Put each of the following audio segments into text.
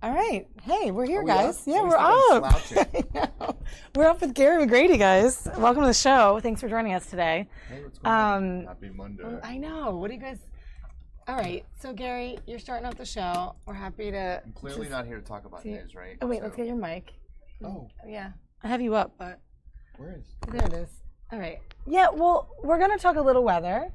All right. Hey, we're here, guys. Yeah, we're up. We're up with Gary McGrady, guys. Welcome to the show. Thanks for joining us today. Hey, what's going on? Happy Monday. I know. What do you guys... All right. So, Gary, you're starting out the show. We're happy to... I'm clearly not here to talk about news, right? Oh, wait. Let's get your mic. Oh. Yeah. I have you up, but... Where is it? There it is. All right. Yeah, well, we're going to talk a little weather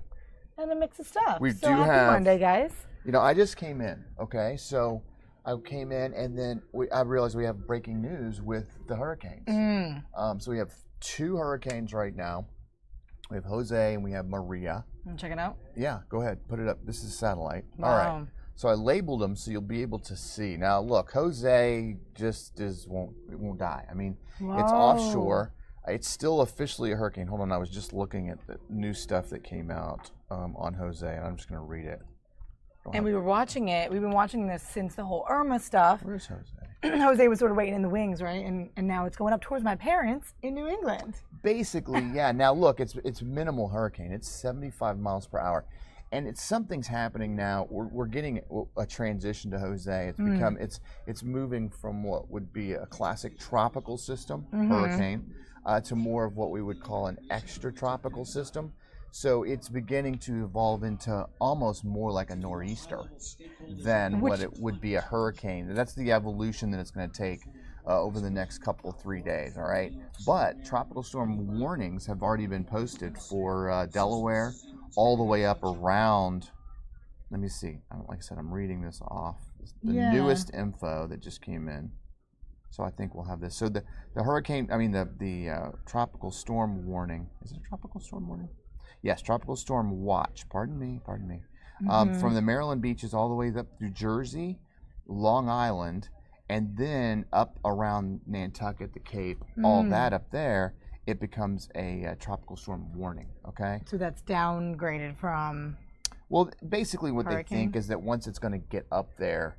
and a mix of stuff. We so do happy have... Monday, guys. You know, I just came in, okay? So... I came in and then I realized we have breaking news with the hurricanes. So we have 2 hurricanes right now. We have Jose and we have Maria. Check it out. Yeah, go ahead. Put it up. This is satellite. Wow. All right. So I labeled them so you'll be able to see. Now look, Jose just won't die. I mean, it's offshore. It's still officially a hurricane. Hold on, I was just looking at the new stuff that came out on Jose, and I'm just going to read it. And we were watching it. We've been watching this since the whole Irma stuff. Where's Jose? Jose was sort of waiting in the wings, right? And now it's going up towards my parents in New England. Basically, yeah. Now look, it's minimal hurricane. It's 75 miles per hour, and something's happening now. We're getting a transition to Jose. It's become it's moving from what would be a classic tropical system hurricane to more of what we would call an extratropical system. So it's beginning to evolve into almost more like a nor'easter than what it would be a hurricane. That's the evolution that it's going to take over the next couple, 3 days, all right? But tropical storm warnings have already been posted for Delaware all the way up around, let me see. Like I said, I'm reading this off. The newest info that just came in. So I think we'll have this. So the hurricane, I mean the tropical storm warning. Is it a tropical storm warning? Yes, tropical storm watch. Pardon me. From the Maryland beaches all the way up through Jersey, Long Island, and then up around Nantucket, the Cape, all that up there, it becomes a tropical storm warning. Okay. So that's downgraded from. Well, basically, what hurricane? They think is that once it's going to get up there,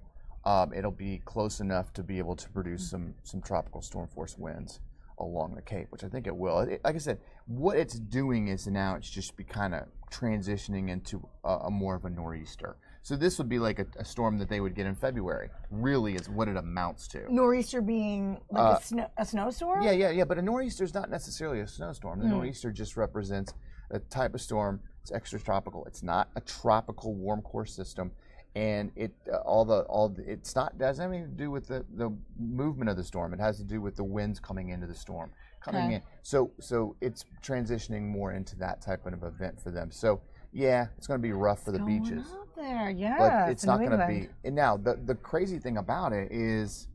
it'll be close enough to be able to produce some tropical storm force winds along the Cape, which I think it will. Like I said, what it's doing is now it's just be kind of transitioning into a more of a nor'easter. So this would be like a storm that they would get in February, really is what it amounts to. Nor'easter being like a snowstorm? Yeah, but a nor'easter is not necessarily a snowstorm. The nor'easter just represents a type of storm. It's extratropical. It's not a tropical warm core system. And it it's not doesn't have anything to do with the movement of the storm. It has to do with the winds coming into the storm, in. So it's transitioning more into that type of event for them. So Yeah, it's going to be rough for the beaches. Up there, yeah. But it's not going to be. And now the crazy thing about it is,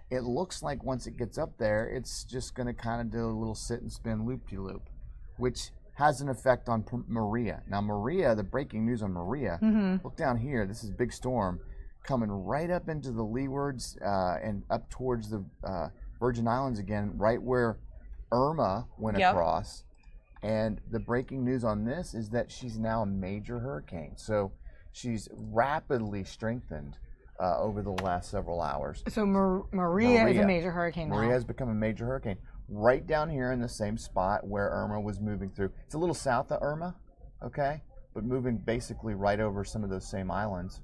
it looks like once it gets up there, it's just going to kind of do a little sit and spin loop-de-loop, which has an effect on Maria. Now Maria, the breaking news on Maria. Look down here. This is big storm coming right up into the leewards and up towards the Virgin Islands again, right where Irma went across. And the breaking news on this is that she's now a major hurricane. So she's rapidly strengthened over the last several hours. So Maria is a major hurricane now. Maria has become a major hurricane. Right down here in the same spot where Irma was moving through. It's a little south of Irma, okay? But moving basically right over some of those same islands.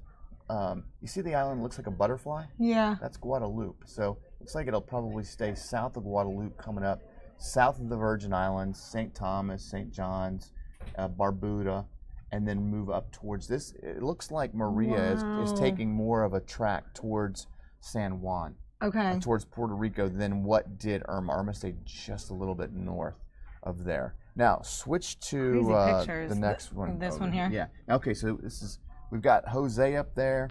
You see the island looks like a butterfly? Yeah. That's Guadeloupe. So looks like it'll probably stay south of Guadeloupe coming up. South of the Virgin Islands, St. Thomas, St. John's, Barbuda, and then move up towards this. It looks like Maria is taking more of a track towards San Juan, towards Puerto Rico, than what did Irma. Irma stayed just a little bit north of there. Now, switch to the next one. This one here? Yeah. Okay, so this is, we've got Jose up there.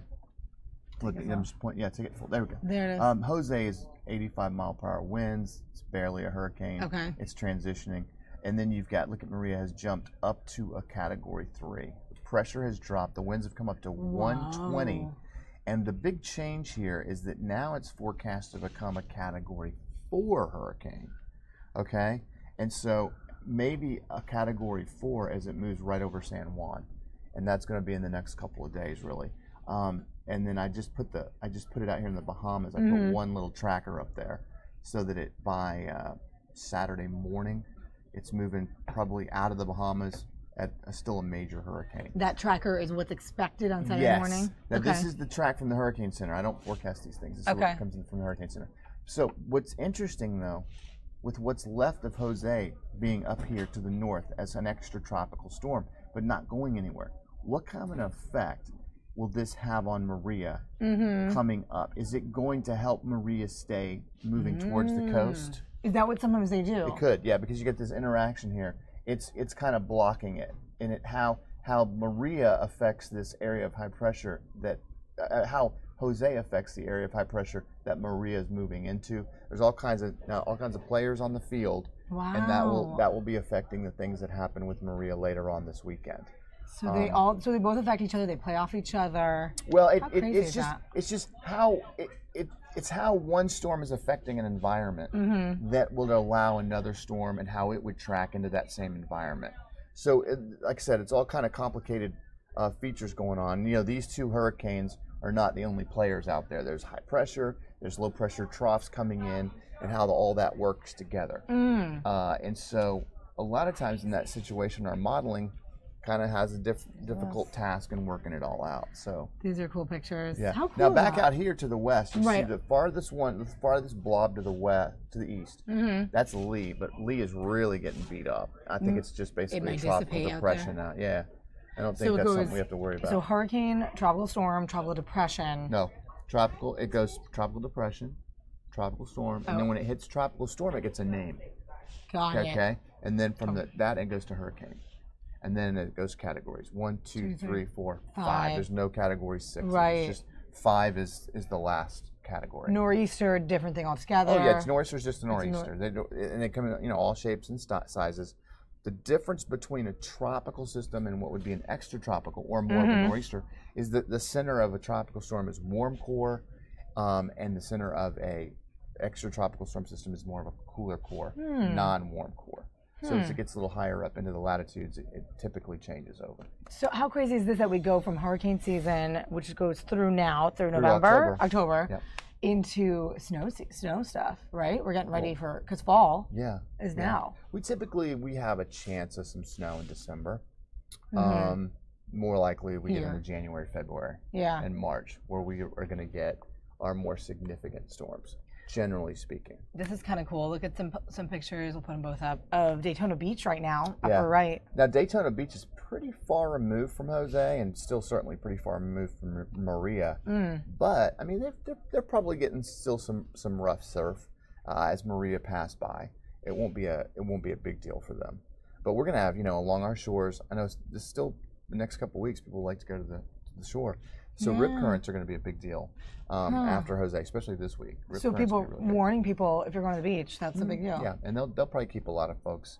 Look, I'm just pointing. Yeah, take it full. There we go. There it is. Jose is 85-mile-per-hour winds. It's barely a hurricane. Okay. It's transitioning. And then you've got, look at Maria has jumped up to a Category 3. The pressure has dropped. The winds have come up to 120. And the big change here is that now it's forecast to become a Category 4 hurricane. Okay? And so maybe a Category 4 as it moves right over San Juan. And that's going to be in the next couple of days, really. And then I just put it out here in the Bahamas. I put one little tracker up there so that it by Saturday morning, it's moving probably out of the Bahamas at still a major hurricane. That tracker is what's expected on Saturday morning? Now this is the track from the Hurricane Center. I don't forecast these things. This is what comes in from the Hurricane Center. So what's interesting though, with what's left of Jose being up here to the north as an extra tropical storm, but not going anywhere, what kind of an effect will this have on Maria coming up? Is it going to help Maria stay moving towards the coast? Is that what sometimes they do? It could, yeah, because you get this interaction here. It's kind of blocking it, and how Maria affects this area of high pressure that how Jose affects the area of high pressure that Maria is moving into. There's all kinds of players on the field, and that will be affecting the things that happen with Maria later on this weekend. So they both affect each other. They play off each other. Well, it's just how it's how one storm is affecting an environment that will allow another storm and how it would track into that same environment. So, like I said, it's all kind of complicated features going on. You know, these two hurricanes are not the only players out there. There's high pressure, there's low pressure troughs coming in, and how all that works together. And so, a lot of times in that situation, our modeling kind of has a difficult task in working it all out. So these are cool pictures. Yeah. How cool now back out here to the west, you see the farthest blob to the west, to the east. That's Lee, but Lee is really getting beat up. I think it's just basically a tropical depression now. Yeah, I don't think that's something we have to worry about. So hurricane, tropical storm, tropical depression. No, tropical. It goes tropical depression, tropical storm, and then when it hits tropical storm, it gets a name. Got it. Okay, and then from that it goes to hurricane. And then it goes categories 1, 2, 3, 4, 5. There's no category 6. Right. It's just 5 is the last category. Nor'easter, different thing altogether. Oh yeah, nor'easter's just a nor'easter. And they come in all shapes and sizes. The difference between a tropical system and what would be an extratropical or more of a nor'easter is that the center of a tropical storm is warm core, and the center of a extratropical storm system is more of a cooler core, non-warm core. So as it gets a little higher up into the latitudes, it typically changes over. So how crazy is this that we go from hurricane season, which goes through November, October, into snow stuff, right? We're getting ready for, because fall is now. We have a chance of some snow in December. More likely we get into January, February, and March, where we are going to get our more significant storms. Generally speaking. This is kind of cool. Look at some pictures, we'll put them both up, of Daytona Beach right now, upper right. Now Daytona Beach is pretty far removed from Jose and still certainly pretty far removed from Maria. But, I mean, they're probably getting still some rough surf as Maria passed by. It won't be a big deal for them. But we're going to have, along our shores, I know this still the next couple of weeks, people like to go to the shore. So rip currents are going to be a big deal after Jose, especially this week. So people really warning people if you're going to the beach, that's a big deal. Yeah, and they'll probably keep a lot of folks.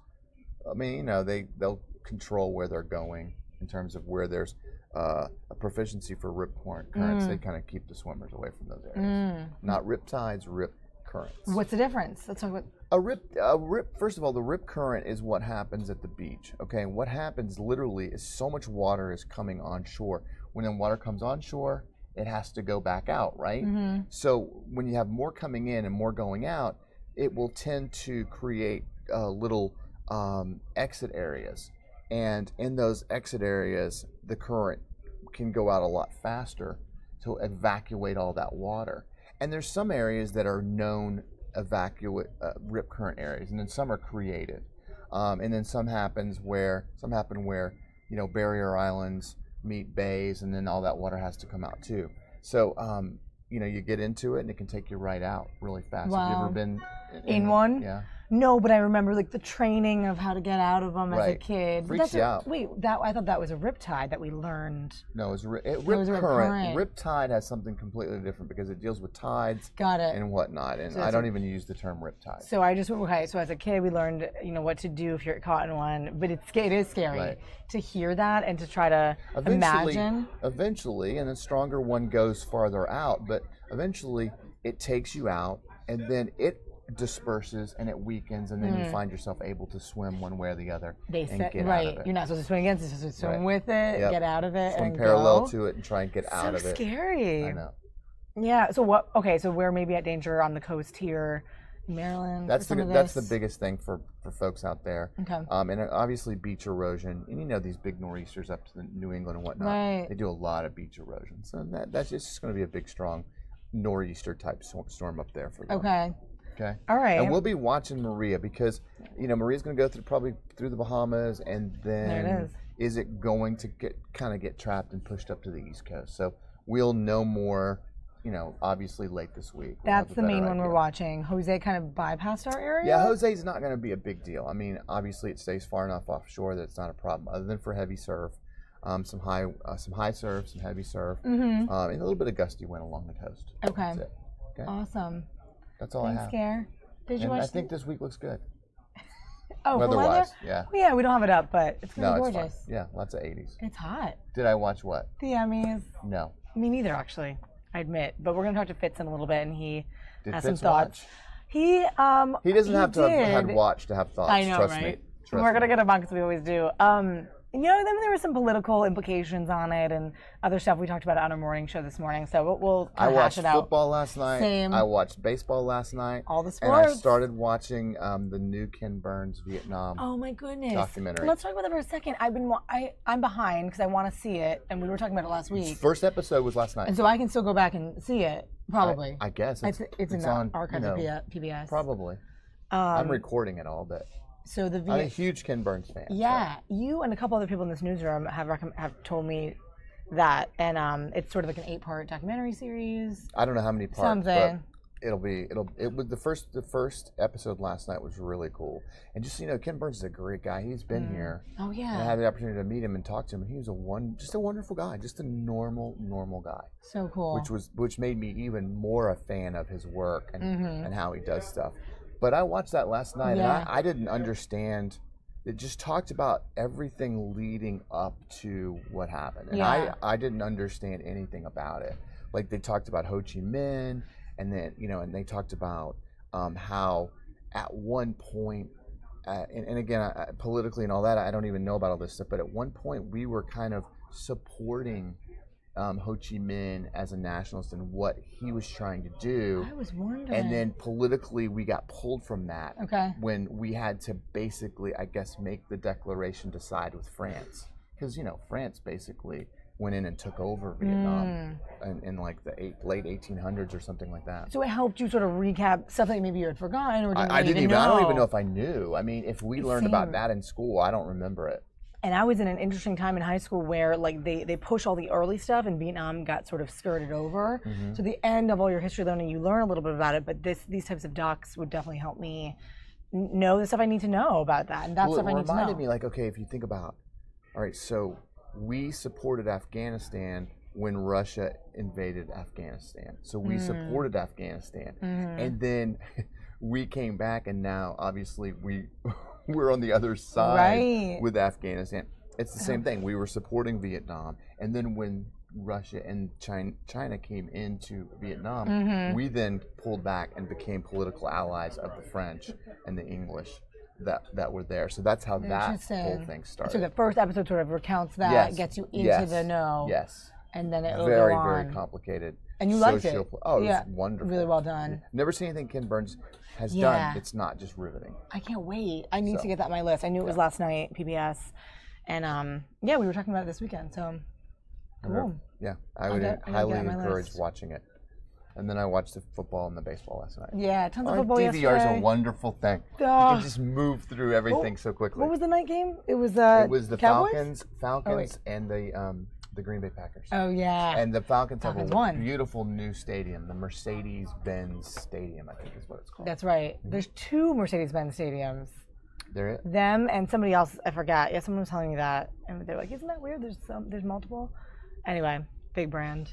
I mean, they'll control where they're going in terms of where there's a proficiency for rip currents. They kind of keep the swimmers away from those areas. Not rip tides, rip currents. What's the difference? Let's talk about a rip. First of all, the rip current is what happens at the beach. Okay, and what happens literally is so much water is coming onshore. When the water comes onshore, it has to go back out, right? So when you have more coming in and more going out, it will tend to create little exit areas. And in those exit areas, the current can go out a lot faster to evacuate all that water. And there's some areas that are known rip current areas, and then some are created. And then some happen where barrier islands meet bays, and then all that water has to come out too. So you get into it, and it can take you right out really fast. Wow. Have you ever been in one? Yeah. No, but I remember like the training of how to get out of them as a kid. Freaks you out. Wait, I thought that was a riptide that we learned. No, it was rip current. Riptide has something completely different because it deals with tides. Got it. And whatnot. And so I don't even use the term riptide. So so as a kid we learned what to do if you're caught in one, but it is scary to hear that and to try to imagine. Eventually, and the stronger one goes farther out, but eventually it takes you out, and then it disperses and it weakens, and then you find yourself able to swim one way or the other and get out of it. You're not supposed to swim against it, you're supposed to swim with it, get out of it, swim and parallel to it and try and get out of it. So scary. I know. Yeah. So what? Okay. So we're maybe at danger on the coast here, Maryland. That's the biggest thing for folks out there. Okay. And obviously beach erosion, and these big nor'easters up to New England and whatnot. Right. They do a lot of beach erosion, so that's just going to be a big, strong nor'easter type storm up there for them. Okay. Okay. All right. And we'll be watching Maria because, Maria's going to go probably through the Bahamas, and then there it is it going to get trapped and pushed up to the East Coast? So we'll know more, obviously late this week. That's the main one we're watching. Jose kind of bypassed our area? Yeah, Jose's not going to be a big deal. I mean, obviously it stays far enough offshore that it's not a problem, other than for heavy surf. Some high surf, some heavy surf, and a little bit of gusty wind along the coast. Okay. That's it. Okay. Awesome. That's all I have. Scare. Did you watch? I think this week looks good. Oh, weather-wise, yeah. Well, yeah, we don't have it up, but it's gonna be gorgeous. It's fine. Yeah, lots of 80s. It's hot. Did I watch what? The Emmys. No. Me neither, actually. I admit. But we're gonna talk to Fitz in a little bit, and he has some Fitz thoughts. Watch? He doesn't have to have had watched to have thoughts. I know, Trust right? me. We're gonna get him on because we always do. Then there were some political implications on it and other stuff we talked about on our morning show this morning. So we'll I watched hash it out. football last night. Same. I watched baseball last night. All the sports. And I started watching the new Ken Burns Vietnam documentary. Let's talk about that for a second. I'm behind because I want to see it, and we were talking about it last week. First episode was last night. And so I can still go back and see it, probably. I guess. It's in the archives of PBS. Probably. I'm recording it all, but... So I'm a huge Ken Burns fan. Yeah, so. You and a couple other people in this newsroom have told me that, and it's sort of like an 8-part documentary series. I don't know how many parts, but it was the first episode last night was really cool, and just Ken Burns is a great guy. He's been here. Oh yeah. And I had the opportunity to meet him and talk to him, and he was just a wonderful guy, just a normal guy. So cool. Which made me even more a fan of his work and how he does stuff. But I watched that last night, and I didn't understand. It just talked about everything leading up to what happened, and I didn't understand anything about it. Like they talked about Ho Chi Minh, and then and they talked about how at one point, and again politically and all that, I don't even know about all this stuff. But at one point, we were kind of supporting Ho Chi Minh as a nationalist and what he was trying to do. I was wondering. And then politically, we got pulled from that when we had to basically, I guess, make the declaration to side with France. Because, France basically went in and took over Vietnam in like the late 1800s or something like that. So it helped you sort of recap stuff that maybe you had forgotten or didn't I even know. I don't even know if I knew. I mean, if we learned about that in school, I don't remember it. And I was in an interesting time in high school where like they push all the early stuff and Vietnam got sort of skirted over. So the end of all your history learning, you learn a little bit about it, but these types of docs would definitely help me know the stuff I need to know about that. And that's stuff I need to know. It reminded me, like, okay, if you think about, all right, so we supported Afghanistan when Russia invaded Afghanistan. So we supported Afghanistan. And then we came back, and now obviously we're on the other side with Afghanistan. It's the same thing. We were supporting Vietnam, and then when Russia and China came into Vietnam, we then pulled back and became political allies of the French and the English that were there. So that's how that whole thing started. So the first episode sort of recounts that, gets you into the know. Yes. And then it'll very, go on. very complicated. And you liked it. Oh, it was wonderful. Really well done. Never seen anything Ken Burns has done. It's not just riveting. I can't wait. I need to get that on my list. I knew it was last night, PBS. And we were talking about it this weekend. So, cool. Yeah, I would highly encourage watching it. And then I watched the football and the baseball last night. Yeah, tons of football yesterday. DVR is a wonderful thing. You can just move through everything so quickly. What was the night game? It was the Falcons and the Green Bay Packers. Oh, yeah. And the Falcons have a beautiful new stadium, the Mercedes-Benz Stadium, I think is what it's called. That's right. There's 2 Mercedes-Benz stadiums. There. Them and somebody else, I forgot. Yeah, someone was telling me that. And they're like, isn't that weird? There's multiple. Anyway, big brand.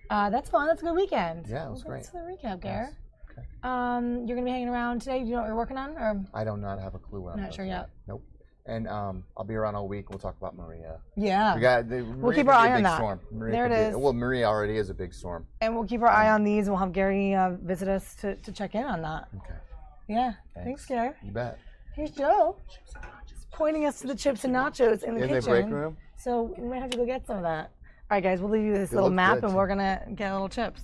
That's fun. That's a good weekend. Yeah, it was great. That's the recap, Gare. Yes. Okay. You're going to be hanging around today? Do you know what you're working on? Or? I do not have a clue what I'm not sure yet. Nope. And I'll be around all week. We'll talk about Maria. Yeah. We'll keep our eye on that. Storm. There it is. Well, Maria already is a big storm. And we'll keep our eye on these, and we'll have Gary visit us to check in on that. Okay. Yeah. Thanks, Gary. You bet. Here's Joe pointing us to the chips and nachos in the kitchen. In the break room? So we might have to go get some of that. All right, guys, we'll leave you this little map, and we're going to get little chips.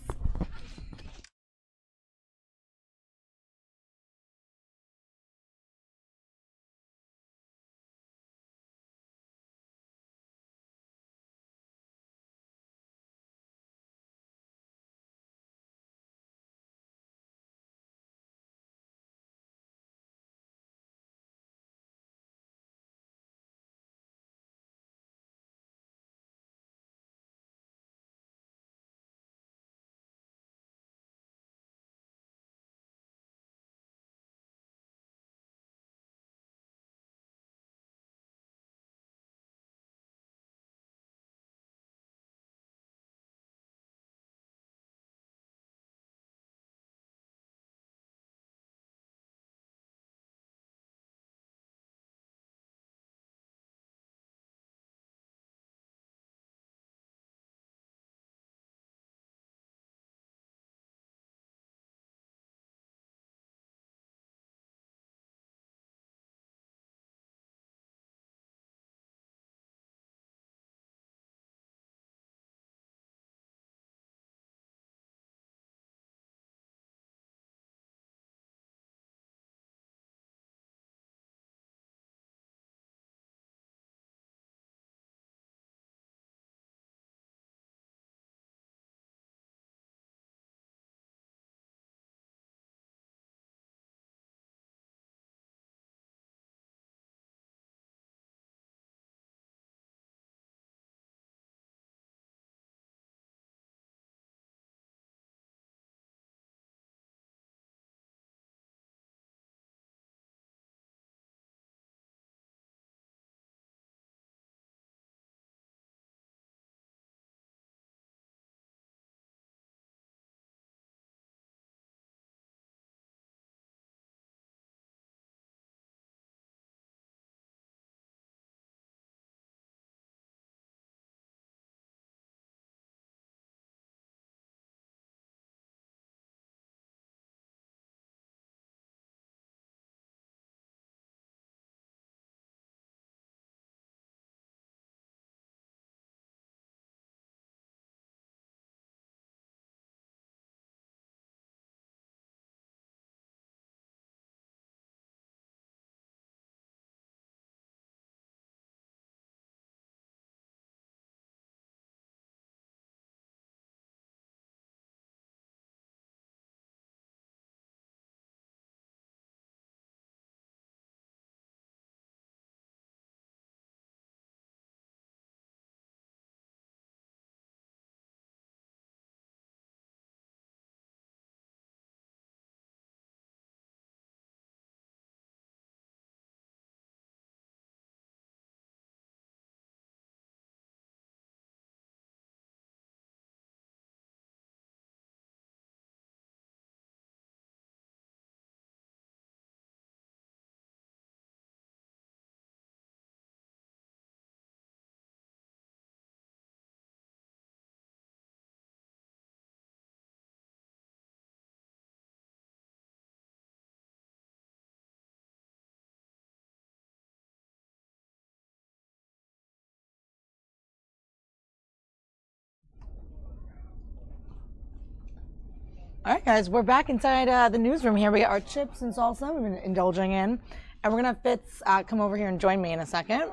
All right, guys, we're back inside the newsroom here. We got our chips and salsa we've been indulging in. And we're going to have Fitz come over here and join me in a second. All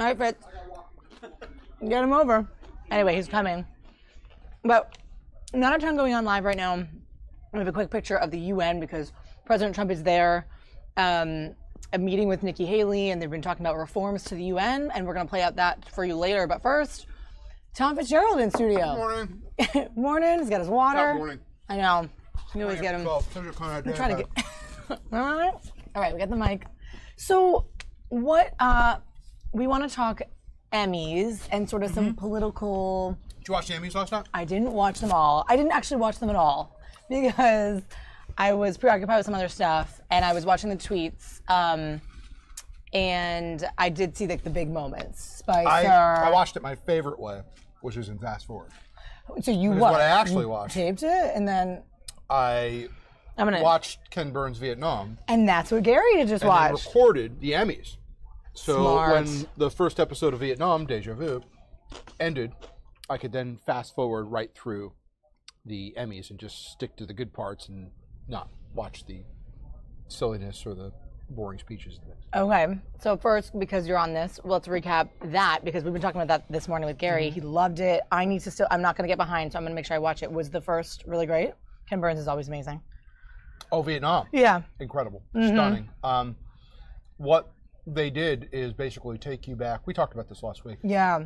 right, Fitz. Get him over. Anyway, he's coming. But not a ton going on live right now. We have a quick picture of the UN because President Trump is there. A meeting with Nikki Haley, and they've been talking about reforms to the UN, and we're going to play out that for you later. But first, Tom Fitzgerald in studio. Good morning. Morning. He's got his water. Good morning. I know. You always get him. I'm trying to get. All right, we got the mic. So, what we want to talk Emmys and sort of some political. Did you watch the Emmys last night? I didn't watch them all. I didn't actually watch them at all because I was preoccupied with some other stuff, and I was watching the tweets. And I did see like the big moments. Spicer. I watched it my favorite way, which is in fast forward. So you Which what? is what I actually watched. Taped it, and then I watched Ken Burns' Vietnam. And that's what Gary just watched. And then recorded the Emmys. So Smart. when the first episode of Vietnam, Deja Vu, ended, I could then fast forward right through the Emmys and just stick to the good parts and not watch the silliness or the boring speeches. Okay, so first, because you're on this, let's recap that because we've been talking about that this morning with Gary. He loved it. I'm not going to get behind, so I'm going to make sure I watch it. Was the first really great? Ken Burns is always amazing. Oh, Vietnam. Yeah. Incredible. Stunning. What they did is basically take you back. We talked about this last week. Yeah.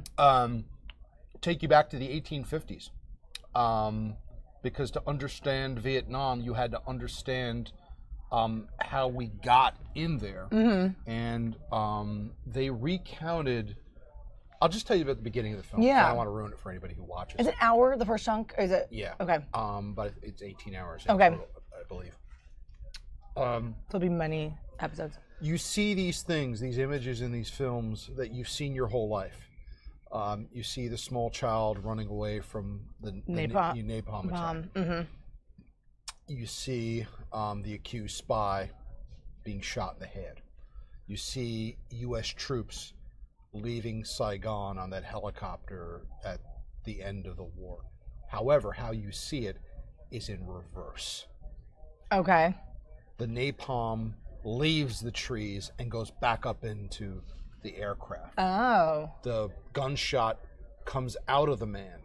Take you back to the 1850s. Because to understand Vietnam, you had to understand how we got in there. And they recounted. I'll just tell you about the beginning of the film. Yeah. I don't want to ruin it for anybody who watches. Is it an hour, the first chunk? Or is it? Yeah. Okay. But it's 18 hours. Okay. Total, I believe. So it'll be many episodes. You see these things, these images in these films that you've seen your whole life. You see the small child running away from the napalm attack. You see the accused spy being shot in the head. You see U.S. troops leaving Saigon on that helicopter at the end of the war. However, how you see it is in reverse. Okay. The napalm leaves the trees and goes back up into the aircraft. Oh. The gunshot comes out of the man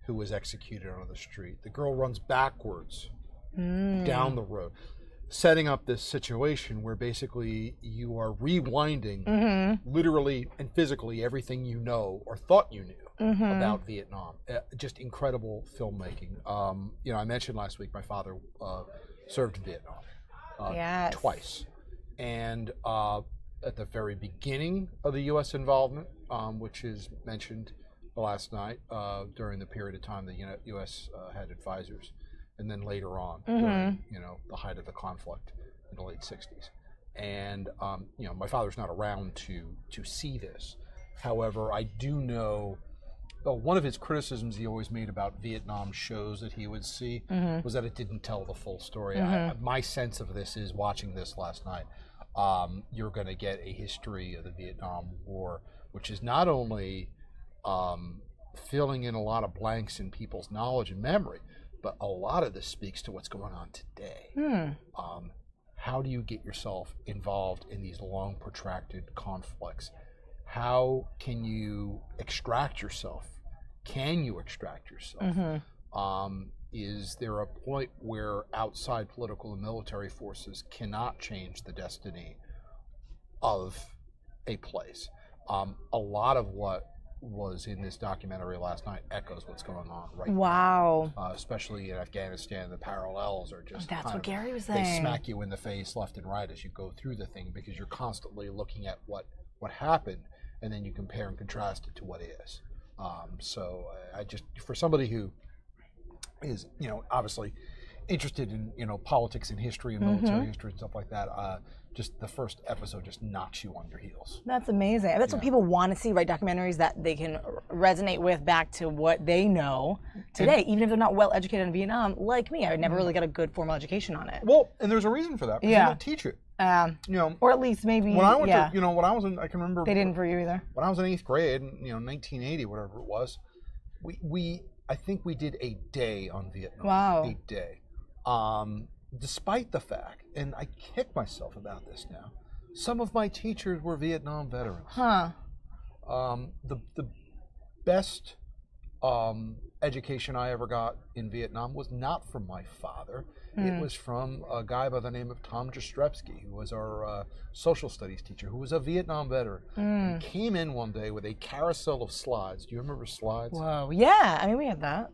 who was executed on the street. The girl runs backwards down the road, setting up this situation where basically you are rewinding literally and physically everything you know or thought you knew about Vietnam. Just incredible filmmaking. I mentioned last week my father served in Vietnam twice. And at the very beginning of the U.S. involvement, which is mentioned last night during the period of time the U.S. had advisors, and then later on during the height of the conflict in the late 60s. And my father's not around to see this. However, I do know one of his criticisms he always made about Vietnam shows that he would see was that it didn't tell the full story. My sense of this is watching this last night. You're going to get a history of the Vietnam War, which is not only filling in a lot of blanks in people's knowledge and memory, but a lot of this speaks to what's going on today. How do you get yourself involved in these long, protracted conflicts? How can you extract yourself? Can you extract yourself? Is there a point where outside political and military forces cannot change the destiny of a place? A lot of what was in this documentary last night echoes what's going on right now. Especially in Afghanistan, the parallels are just That's what Gary was saying. They smack you in the face left and right as you go through the thing because you're constantly looking at what happened and then you compare and contrast it to what is. So I just, for somebody who is, obviously interested in, politics and history and military history and stuff like that, just the first episode just knocks you on your heels. That's amazing. That's what people want to see, right? Documentaries that they can resonate with back to what they know today, even if they're not well educated in Vietnam, like me. I never really got a good formal education on it. Well, and there's a reason for that. They don't teach it. Or at least maybe. When I went to, when I was in, I can remember. They didn't for you either. When I was in 8th grade, 1980, whatever it was, I think we did a day on Vietnam. Wow. A day. Despite the fact, and I kick myself about this now, some of my teachers were Vietnam veterans. Huh. The best education I ever got in Vietnam was not from my father. It was from a guy by the name of Tom Jastrzewski, who was our social studies teacher, who was a Vietnam veteran. He came in one day with a carousel of slides. Do you remember slides? Whoa. Yeah. I mean, we had that.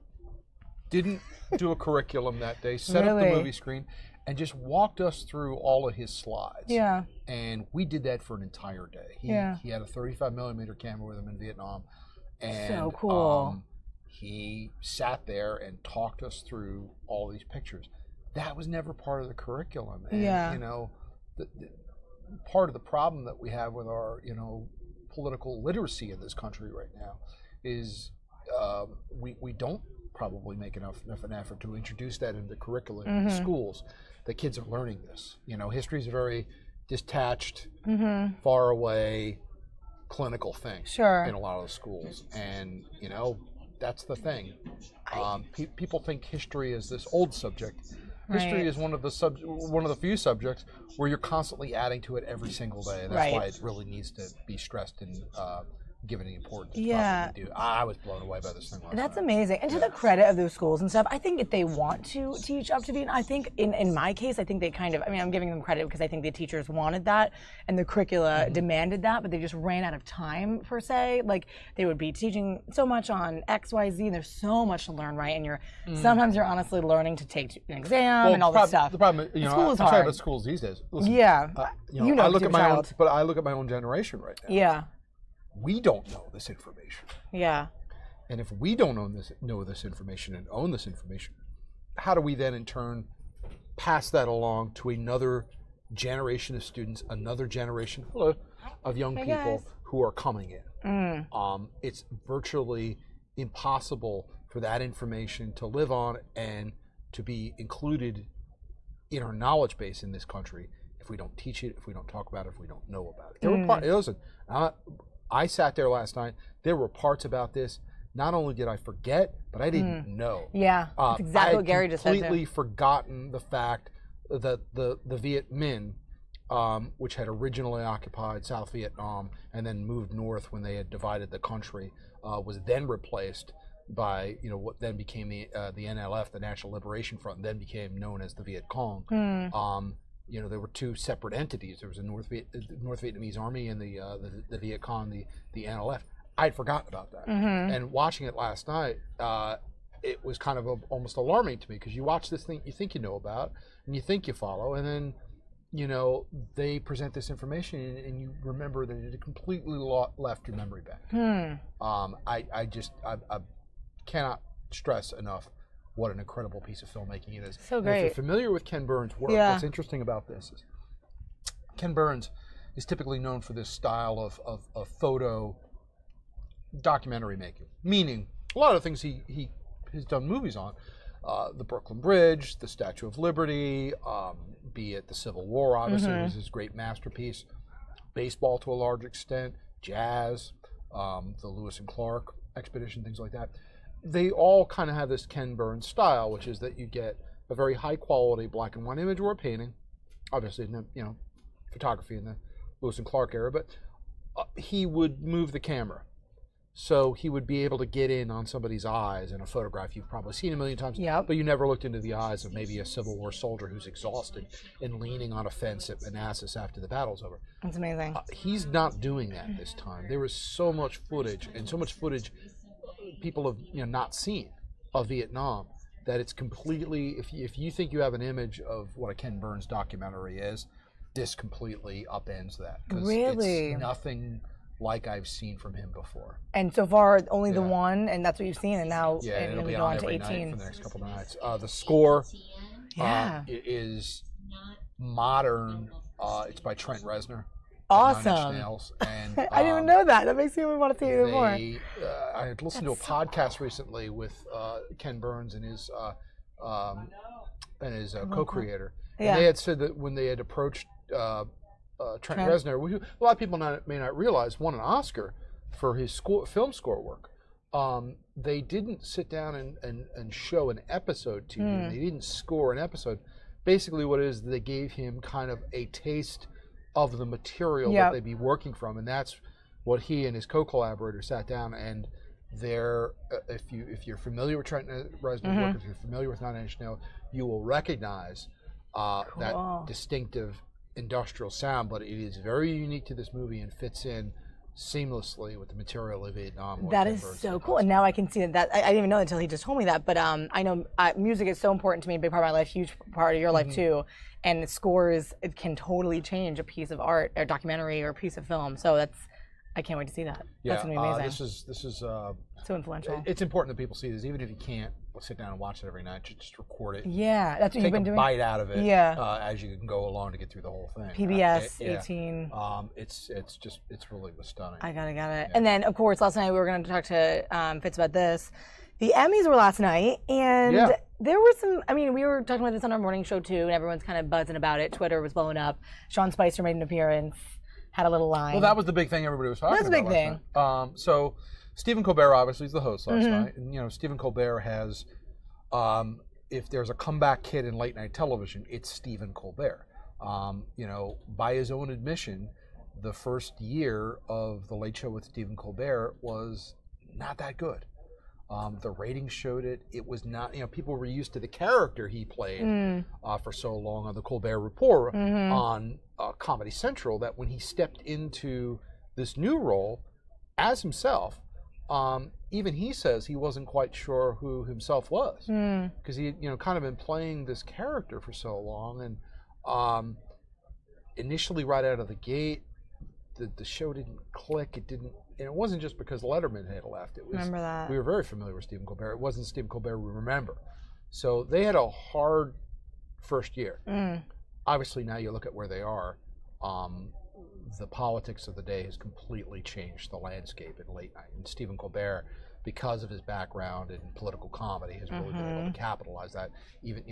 Didn't do a curriculum that day, set up the movie screen, and just walked us through all of his slides. Yeah. And we did that for an entire day. He had a 35mm camera with him in Vietnam. And, so cool. He sat there and talked us through all these pictures. That was never part of the curriculum. And, you know, the part of the problem that we have with our, you know, political literacy in this country right now is we don't probably make enough an effort to introduce that into the curriculum in schools. The kids are learning this. You know, history is a very detached, far away, clinical thing in a lot of the schools. And, you know, that's the thing. People think history is this old subject. History is one of the few subjects where you're constantly adding to it every single day. That's why it really needs to be stressed and given the importance. Yeah. I was blown away by this thing last That's night. amazing. And to the credit of those schools and stuff, I think if they want to teach up to Vietnam, I think in my case, I think they kind of, I mean, I'm giving them credit because I think the teachers wanted that and the curricula demanded that, but they just ran out of time, per se. Like, they would be teaching so much on X, Y, Z, and there's so much to learn, right? And sometimes you're honestly learning to take an exam and all this stuff. The problem is, you know, school is I'm sorry hard. about schools these days. Listen, you know, I look at my child. own, but I look at my own generation right now. Yeah. We don't know this information. Yeah. And if we don't know this information and own this information, how do we then in turn pass that along to another generation of students, another generation of young people who are coming in? It's virtually impossible for that information to live on and to be included in our knowledge base in this country if we don't teach it, if we don't talk about it, if we don't know about it. There were listen, I sat there last night. There were parts about this. Not only did I forget, but I didn't know. Yeah, that's exactly what Gary just said. I had completely forgotten the fact that the Viet Minh, which had originally occupied South Vietnam and then moved north when they had divided the country, was then replaced by what then became the NLF, the National Liberation Front, and then became known as the Viet Cong. There were two separate entities. There was a North Vietnamese Army and the Viet Cong, the NLF. I'd forgotten about that. And watching it last night, it was kind of almost alarming to me because you watch this thing you think you know about and you think you follow, and then they present this information and you remember that it completely left your memory bank. I cannot stress enough what an incredible piece of filmmaking it is. So great. And if you're familiar with Ken Burns' work, what's interesting about this is Ken Burns is typically known for this style of photo documentary making, meaning a lot of things he has done movies on. The Brooklyn Bridge, the Statue of Liberty, be it the Civil War, obviously, was his great masterpiece. Baseball to a large extent, jazz, the Lewis and Clark expedition, things like that. They all kind of have this Ken Burns style, which is that you get a very high quality black and white image or a painting, obviously, photography in the Lewis and Clark era, but he would move the camera. So he would be able to get in on somebody's eyes in a photograph you've probably seen a million times, but you never looked into the eyes of maybe a Civil War soldier who's exhausted and leaning on a fence at Manassas after the battle's over. That's amazing. He's not doing that this time. There was so much footage, and so much footage people have not seen of Vietnam, that it's completely, if you think you have an image of what a Ken Burns documentary is, this completely upends that. Really? It's nothing like I've seen from him before. And so far, only the one, and that's what you've seen, and now and it'll we be go on on to every 18. night for the next couple of nights. The score is modern. It's by Trent Reznor. Awesome. 9 Inch Nails, and I didn't even know that. That makes me want to see it even more. I had listened to a podcast recently with Ken Burns and his co-creator. And they had said that when they had approached Trent Reznor, who a lot of people may not realize won an Oscar for his film score work. they didn't sit down and show an episode to him. They didn't score an episode. Basically, what it is, they gave him kind of a taste of the material that they'd be working from, and that's what he and his co-collaborator sat down. And they're, if you're familiar with Trent Reznor's work, if you're familiar with Nine Inch Nails, you will recognize that distinctive industrial sound. But it is very unique to this movie and fits in seamlessly with the material of Vietnam. That is so cool, and now I can see that. I didn't even know until he just told me that. But I know music is so important to me, a big part of my life, huge part of your life too. And the scores, it can totally change a piece of art, or documentary, or a piece of film. So I can't wait to see that. Yeah, that's gonna be amazing. This is so influential. It's important that people see this, even if you can't sit down and watch it every night. Just record it. Yeah, that's what you've been doing. Take a bite out of it. Yeah. As you can go along to get through the whole thing. PBS 18. It's really stunning. I got it. Yeah. And then of course last night we were going to talk to Fitz about this. The Emmys were last night, and there were some. I mean, we were talking about this on our morning show too, and everyone's kind of buzzing about it. Twitter was blowing up. Sean Spicer made an appearance, had a little line. Well, that was the big thing everybody was talking about. That's a big thing. So Stephen Colbert obviously is the host last night, and Stephen Colbert has, if there's a comeback kid in late night television, it's Stephen Colbert. By his own admission, the first year of the Late Show with Stephen Colbert was not that good. The ratings showed it. It was not, people were used to the character he played for so long on the Colbert Report on Comedy Central, that when he stepped into this new role as himself, even he says he wasn't quite sure who himself was, because he kind of been playing this character for so long. And initially, right out of the gate, the show didn't click. It didn't. And it wasn't just because Letterman had left. It was, remember that. We were very familiar with Stephen Colbert. It wasn't Stephen Colbert we remember. So they had a hard first year. Obviously, now you look at where they are. The politics of the day has completely changed the landscape in late night. And Stephen Colbert, because of his background in political comedy, has really been able to capitalize that, even,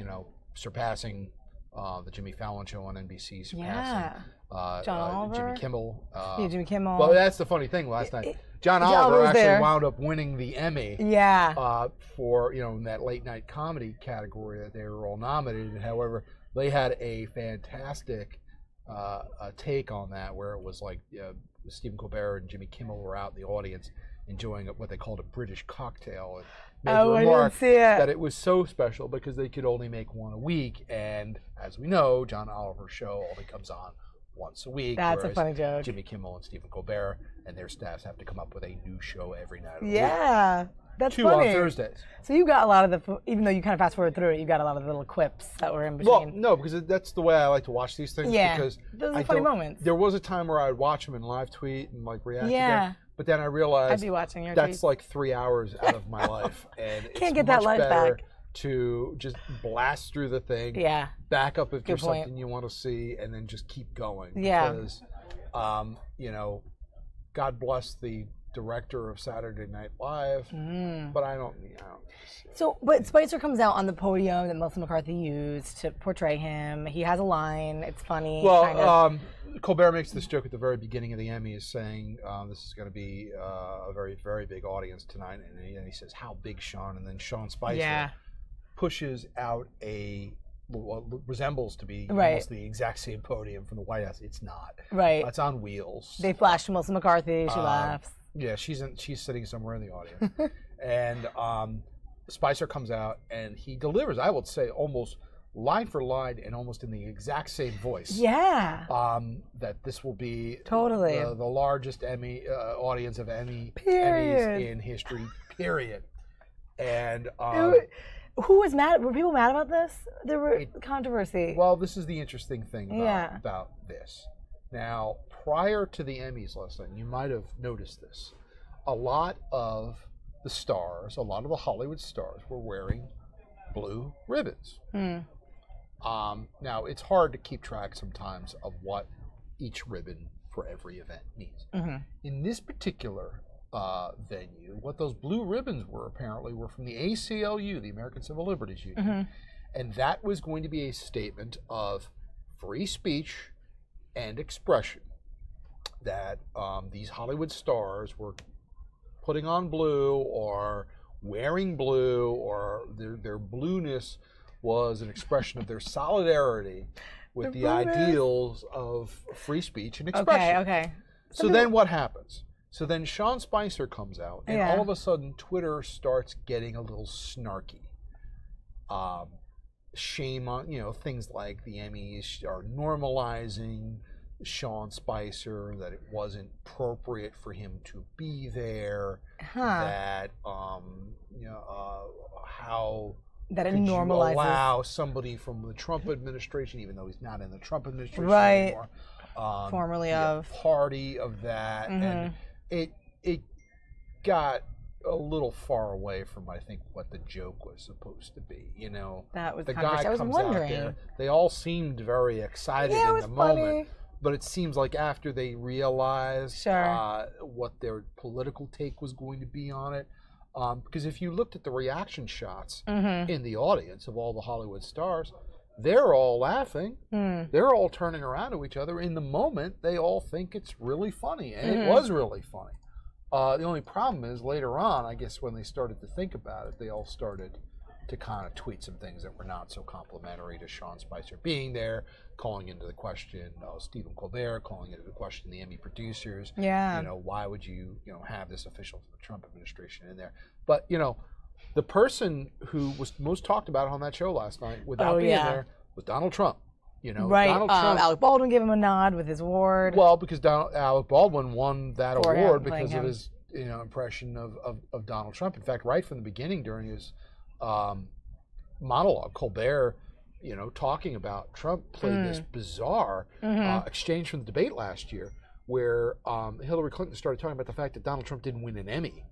surpassing the Jimmy Fallon show on NBC, surpassing John Oliver? Jimmy Kimmel. Jimmy Kimmel. Well, that's the funny thing last night. John Oliver actually wound up winning the Emmy for, in that late night comedy category that they were all nominated. However, they had a fantastic take on that, where it was like Stephen Colbert and Jimmy Kimmel were out in the audience enjoying what they called a British cocktail. And made the remark that it was so special because they could only make one a week. And as we know, John Oliver's show only comes on once a week. That's a funny joke. Jimmy Kimmel and Stephen Colbert and their staffs have to come up with a new show every night of the week. Yeah, that's Two funny. on Thursdays. So you got a lot of the, even though you kind of fast forward through it, you got a lot of the little quips that were in between. Well, no, because that's the way I like to watch these things. Yeah, because those are funny moments. There was a time where I would watch them and live tweet and react to Yeah. them. But then I realized I'd be watching your that's tweets. like 3 hours out of my life, and Can't it's get that much life better back. to just blast through the thing, back up if there's something you want to see, and then just keep going. Yeah. Because, God bless the director of Saturday Night Live, but I don't. So, but Spicer comes out on the podium that Melissa McCarthy used to portray him. He has a line. It's funny. Well, kind of. Colbert makes this joke at the very beginning of the Emmys, saying this is going to be a very, very big audience tonight, and he says, "How big, Sean?" And then Sean Spicer pushes out what resembles to be almost the exact same podium from the White House. It's not. Right. It's on wheels. They flash to Melissa McCarthy. She laughs. Yeah, she's sitting somewhere in the audience, and Spicer comes out and he delivers, I would say, almost line for line and almost in the exact same voice. Yeah. That this will be totally the largest Emmy audience of Emmys in history. Period. And who was mad? Were people mad about this? There were controversy. Well, this is the interesting thing about this. Now, prior to the Emmys last night, you might have noticed this. A lot of the stars, a lot of the Hollywood stars, were wearing blue ribbons. Now, it's hard to keep track sometimes of what each ribbon for every event means. In this particular venue, what those blue ribbons were apparently were from the ACLU, the American Civil Liberties Union, and that was going to be a statement of free speech and expression that these Hollywood stars were putting on blue or wearing blue, or their blueness was an expression of their solidarity with the ideals of free speech and expression. Okay. So then what happens? So then Sean Spicer comes out, and all of a sudden Twitter starts getting a little snarky. Shame on, things like the Emmys are normalizing Sean Spicer, that it wasn't appropriate for him to be there, that how that it could normalizes. you allow somebody from the Trump administration, even though he's not in the Trump administration anymore, formerly of party of that, and it got a little far away from, I think, what the joke was supposed to be. That was the guy comes out there. They all seemed very excited in the moment, but it seems like after they realized what their political take was going to be on it, because if you looked at the reaction shots in the audience of all the Hollywood stars, they're all laughing. They're all turning around to each other. In the moment, they all think it's really funny, and it was really funny. The only problem is later on, I guess, when they started to think about it, they all started to kind of tweet some things that were not so complimentary to Sean Spicer being there, calling into the question Stephen Colbert, calling into the question the Emmy producers. Why would you, have this official from the Trump administration in there? But, the person who was most talked about on that show last night without being there was Donald Trump. Donald Trump, Alec Baldwin gave him a nod with his award. Well, because Alec Baldwin won that award because of his impression of Donald Trump. In fact, right from the beginning during his monologue, Colbert, talking about Trump, played this bizarre exchange from the debate last year where Hillary Clinton started talking about the fact that Donald Trump didn't win an Emmy.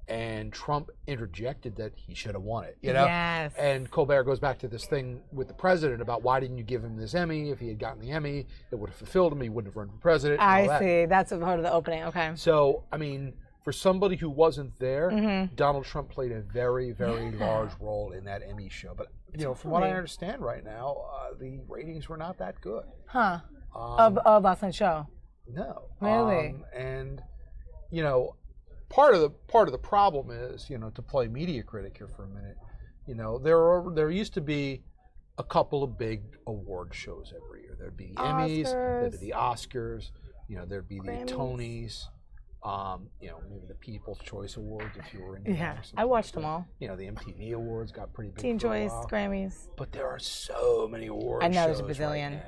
And Trump interjected that he should have won it, Yes. And Colbert goes back to this thing with the president about why didn't you give him this Emmy? If he had gotten the Emmy, it would have fulfilled him. He wouldn't have run for president. I see. That's a part of the opening. Okay. So, I mean, for somebody who wasn't there, Donald Trump played a very, very large role in that Emmy show. But, from what I understand right now, the ratings were not that good. Of last night's show? No. Really? Part of the problem is, to play media critic here for a minute, there used to be a couple of big award shows every year. There'd be the Emmys, there'd be the Oscars, there'd be Grammys. the Tonys, maybe the People's Choice Awards if you were in. I watched them all. The MTV Awards got pretty big. Teen Choice, Grammys. But there are so many awards. I know shows there's a bazillion. right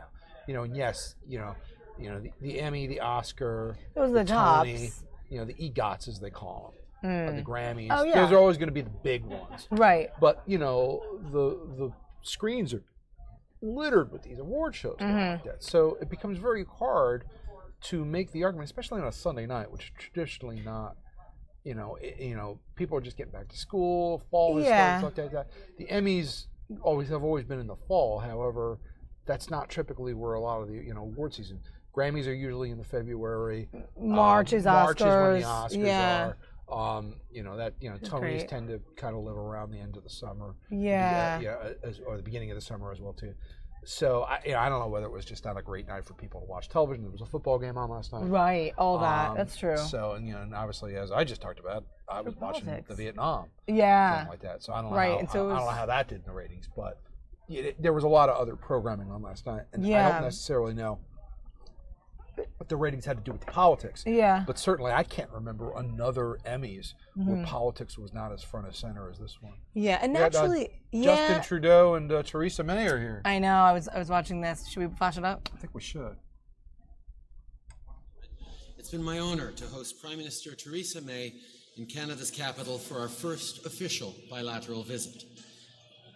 now. And yes, the Emmy, the Oscar, Those are the Tony, tops. The EGOTs as they call them, or the Grammys. Oh, yeah. Those are always going to be the big ones. Right. But the screens are littered with these award shows like that. So it becomes very hard to make the argument, especially on a Sunday night, which is traditionally not. People are just getting back to school. Fall is starting like that. The Emmys have always been in the fall. However, that's not typically where a lot of the award season. Grammys are usually in the February. March is March is when Oscars. the Oscars are. Tonys great. tend to kind of live around the end of the summer. Or the beginning of the summer as well too. So I don't know whether it was just not a great night for people to watch television. There was a football game on last night. Right, all that. That's true. So and obviously, as I just talked about, I was watching the Vietnam. Yeah. Something like that. So I don't know. Right, How, and so I don't know how that did in the ratings, but there was a lot of other programming on last night, and I don't necessarily know what the ratings had to do with the politics. Yeah. But certainly, I can't remember another Emmys where politics was not as front and center as this one. Yeah, and naturally, Justin Trudeau and Theresa May are here. I know. I was watching this. Should we flash it up? I think we should. It's been my honor to host Prime Minister Theresa May in Canada's capital for our first official bilateral visit.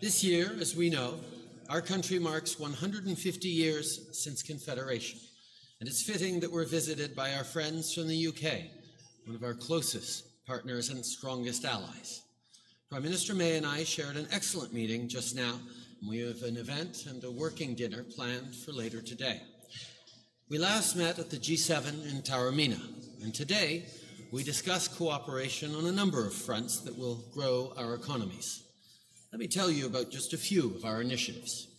This year, as we know, our country marks 150 years since Confederation. And it's fitting that we're visited by our friends from the UK, one of our closest partners and strongest allies. Prime Minister May and I shared an excellent meeting just now, and we have an event and a working dinner planned for later today. We last met at the G7 in Taormina, and today we discuss cooperation on a number of fronts that will grow our economies. Let me tell you about just a few of our initiatives.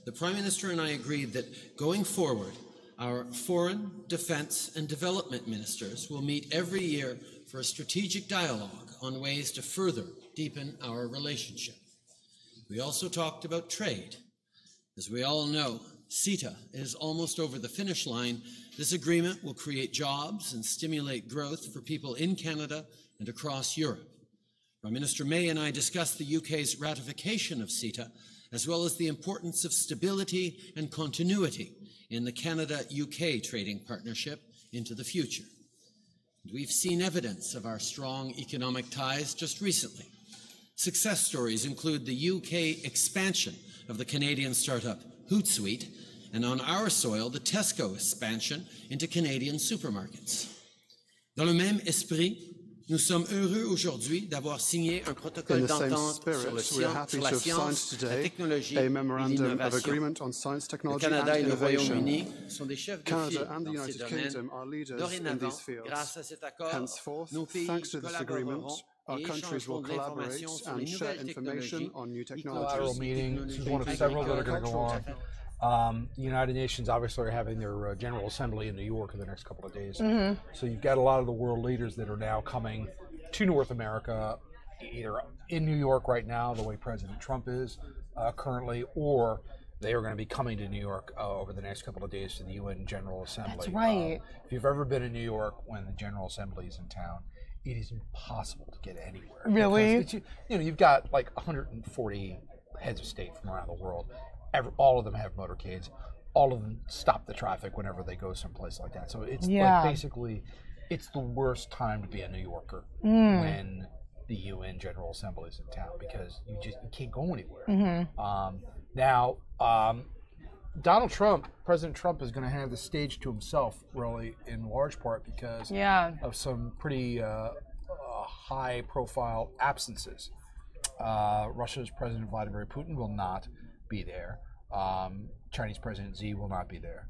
The Prime Minister and I agreed that going forward, our foreign, defense, and development ministers will meet every year for a strategic dialogue on ways to further deepen our relationship. We also talked about trade. As we all know, CETA is almost over the finish line. This agreement will create jobs and stimulate growth for people in Canada and across Europe. Prime Minister May and I discussed the UK's ratification of CETA, as well as the importance of stability and continuity in the Canada-UK trading partnership into the future. And we've seen evidence of our strong economic ties just recently. Success stories include the UK expansion of the Canadian startup Hootsuite, and on our soil, the Tesco expansion into Canadian supermarkets. Dans le même esprit, nous sommes heureux aujourd'hui d'avoir signé un protocole d'entente sur la science, la technologie et l'innovation. Le Canada et le Royaume-Uni sont des chefs de file dans ces domaines. Dorénavant, grâce à cet accord, nos pays collaboreront. Our countries will collaborate and share information on new Bilateral technologies. meeting. This is one of several that are going to go on. The United Nations obviously are having their General Assembly in New York in the next couple of days. So you've got a lot of the world leaders that are now coming to North America, either in New York right now, the way President Trump is currently, or they are going to be coming to New York over the next couple of days to the UN General Assembly. That's right. If you've ever been in New York when the General Assembly is in town, it is impossible to get anywhere. Really? You've got like 140 heads of state from around the world. All of them have motorcades. All of them stop the traffic whenever they go someplace like that. So it's like basically, it's the worst time to be a New Yorker when the UN General Assembly is in town, because you can't go anywhere. Now, Donald Trump, President Trump, is going to have the stage to himself, really, in large part because of some pretty high-profile absences. Russia's President Vladimir Putin will not be there. Chinese President Xi will not be there.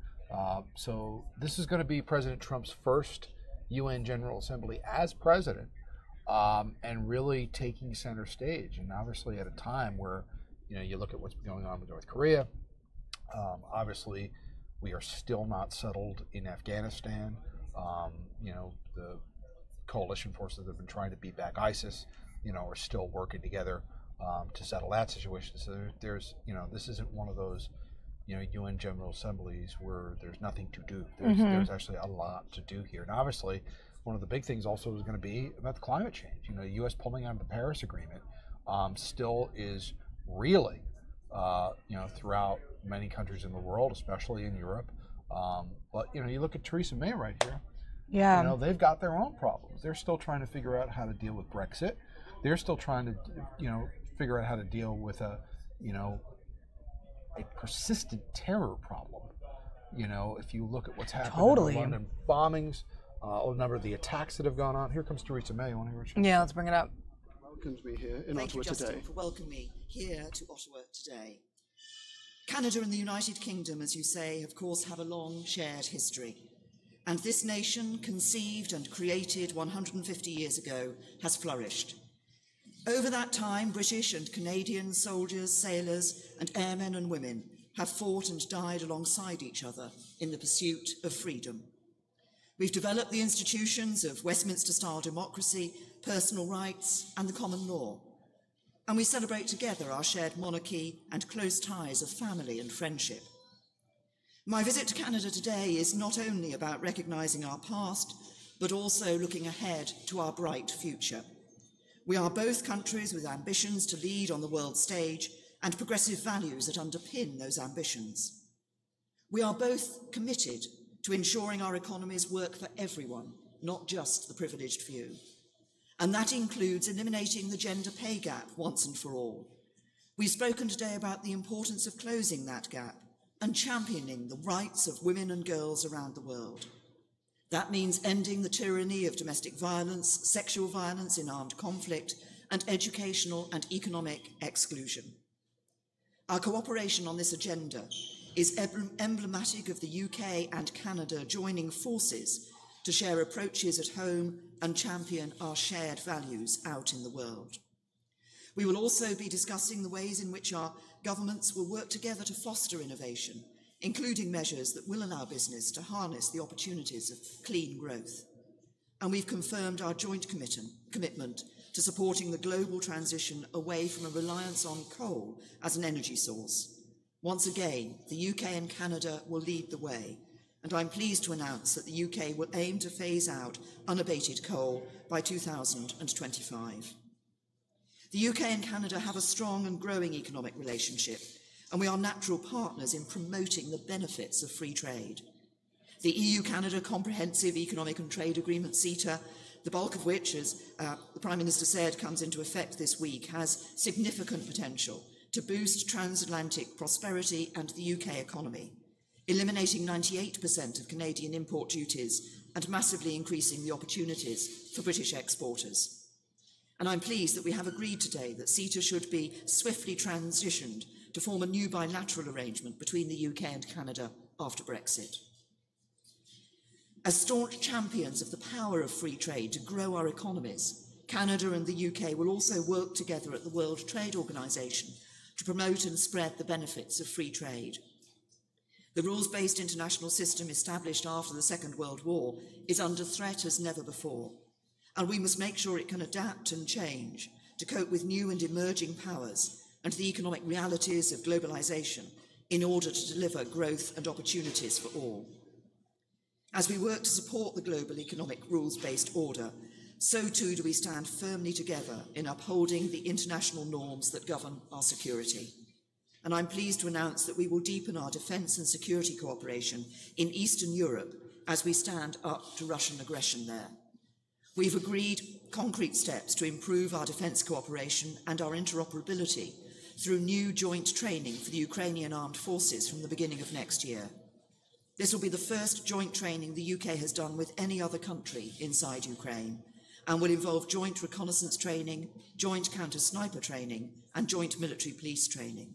So this is going to be President Trump's first UN General Assembly as president, and really taking center stage. And obviously at a time where, you look at what's going on with North Korea. Obviously, we are still not settled in Afghanistan. The coalition forces that have been trying to beat back ISIS, are still working together to settle that situation. So there's, this isn't one of those, UN General Assemblies where there's nothing to do. There's actually a lot to do here. And obviously, one of the big things also is going to be about the climate change. The U.S. pulling out of the Paris Agreement still is reeling, throughout many countries in the world, especially in Europe. But you look at Theresa May right here. Yeah. They've got their own problems. They're still trying to figure out how to deal with Brexit. They're still trying to, figure out how to deal with a persistent terror problem. If you look at what's happened in the London bombings, a number of the attacks that have gone on. Here comes Theresa May. Want to hear what she says? Yeah, let's bring it up. Welcomed me here in Thank Ottawa you, Justin, today. for welcoming me here to Ottawa today. Canada and the United Kingdom, as you say, of course, have a long shared history. And this nation, conceived and created 150 years ago, has flourished. Over that time, British and Canadian soldiers, sailors, and airmen and women have fought and died alongside each other in the pursuit of freedom. We've developed the institutions of Westminster-style democracy, personal rights, and the common law. And we celebrate together our shared monarchy and close ties of family and friendship. My visit to Canada today is not only about recognising our past, but also looking ahead to our bright future. We are both countries with ambitions to lead on the world stage and progressive values that underpin those ambitions. We are both committed to ensuring our economies work for everyone, not just the privileged few. And that includes eliminating the gender pay gap once and for all. We've spoken today about the importance of closing that gap and championing the rights of women and girls around the world. That means ending the tyranny of domestic violence, sexual violence in armed conflict, and educational and economic exclusion. Our cooperation on this agenda is emblematic of the UK and Canada joining forces to share approaches at home and champion our shared values out in the world. We will also be discussing the ways in which our governments will work together to foster innovation, including measures that will allow business to harness the opportunities of clean growth. And we've confirmed our joint commitment to supporting the global transition away from a reliance on coal as an energy source. Once again, the UK and Canada will lead the way, and I'm pleased to announce that the UK will aim to phase out unabated coal by 2025. The UK and Canada have a strong and growing economic relationship, and we are natural partners in promoting the benefits of free trade. The EU-Canada Comprehensive Economic and Trade Agreement, CETA, the bulk of which, as the Prime Minister said, comes into effect this week, has significant potential to boost transatlantic prosperity and the UK economy, eliminating 98% of Canadian import duties and massively increasing the opportunities for British exporters. And I'm pleased that we have agreed today that CETA should be swiftly transitioned to form a new bilateral arrangement between the UK and Canada after Brexit. As staunch champions of the power of free trade to grow our economies, Canada and the UK will also work together at the World Trade Organization to promote and spread the benefits of free trade. The rules-based international system established after the Second World War is under threat as never before, and we must make sure it can adapt and change to cope with new and emerging powers and the economic realities of globalization in order to deliver growth and opportunities for all. As we work to support the global economic rules-based order, so too do we stand firmly together in upholding the international norms that govern our security. And I'm pleased to announce that we will deepen our defence and security cooperation in Eastern Europe as we stand up to Russian aggression there. We've agreed concrete steps to improve our defence cooperation and our interoperability through new joint training for the Ukrainian armed forces from the beginning of next year. This will be the first joint training the UK has done with any other country inside Ukraine, and will involve joint reconnaissance training, joint counter-sniper training, and joint military police training.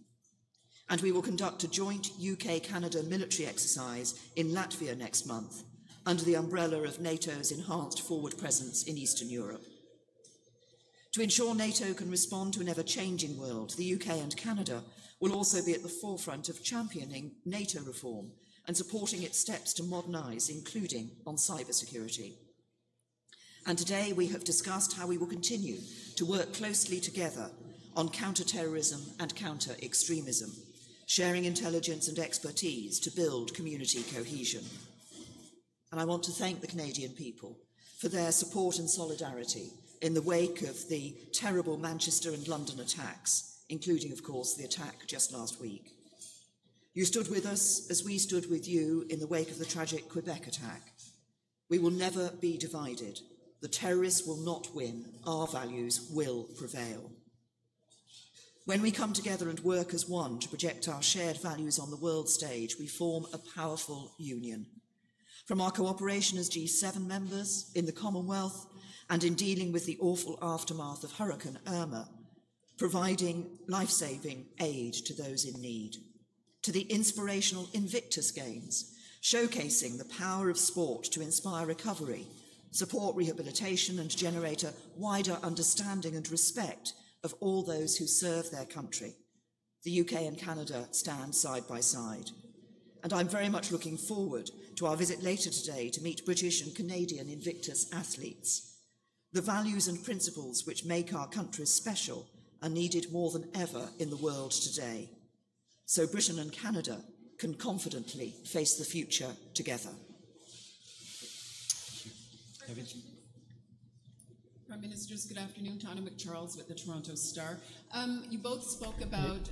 And we will conduct a joint UK-Canada military exercise in Latvia next month, under the umbrella of NATO's enhanced forward presence in Eastern Europe. To ensure NATO can respond to an ever-changing world, the UK and Canada will also be at the forefront of championing NATO reform and supporting its steps to modernise, including on cybersecurity. And today we have discussed how we will continue to work closely together on counter-terrorism and counter-extremism, sharing intelligence and expertise to build community cohesion. And I want to thank the Canadian people for their support and solidarity in the wake of the terrible Manchester and London attacks, including, of course, the attack just last week. You stood with us as we stood with you in the wake of the tragic Quebec attack. We will never be divided. The terrorists will not win. Our values will prevail. When we come together and work as one to project our shared values on the world stage, we form a powerful union. From our cooperation as G7 members in the Commonwealth and in dealing with the awful aftermath of Hurricane Irma, providing life-saving aid to those in need, to the inspirational Invictus Games, showcasing the power of sport to inspire recovery, support rehabilitation and generate a wider understanding and respect of all those who serve their country. The UK and Canada stand side by side. And I'm very much looking forward to our visit later today to meet British and Canadian Invictus athletes. The values and principles which make our countries special are needed more than ever in the world today, so Britain and Canada can confidently face the future together. Prime Ministers, good afternoon. Tana McCharles with the Toronto Star. You both spoke about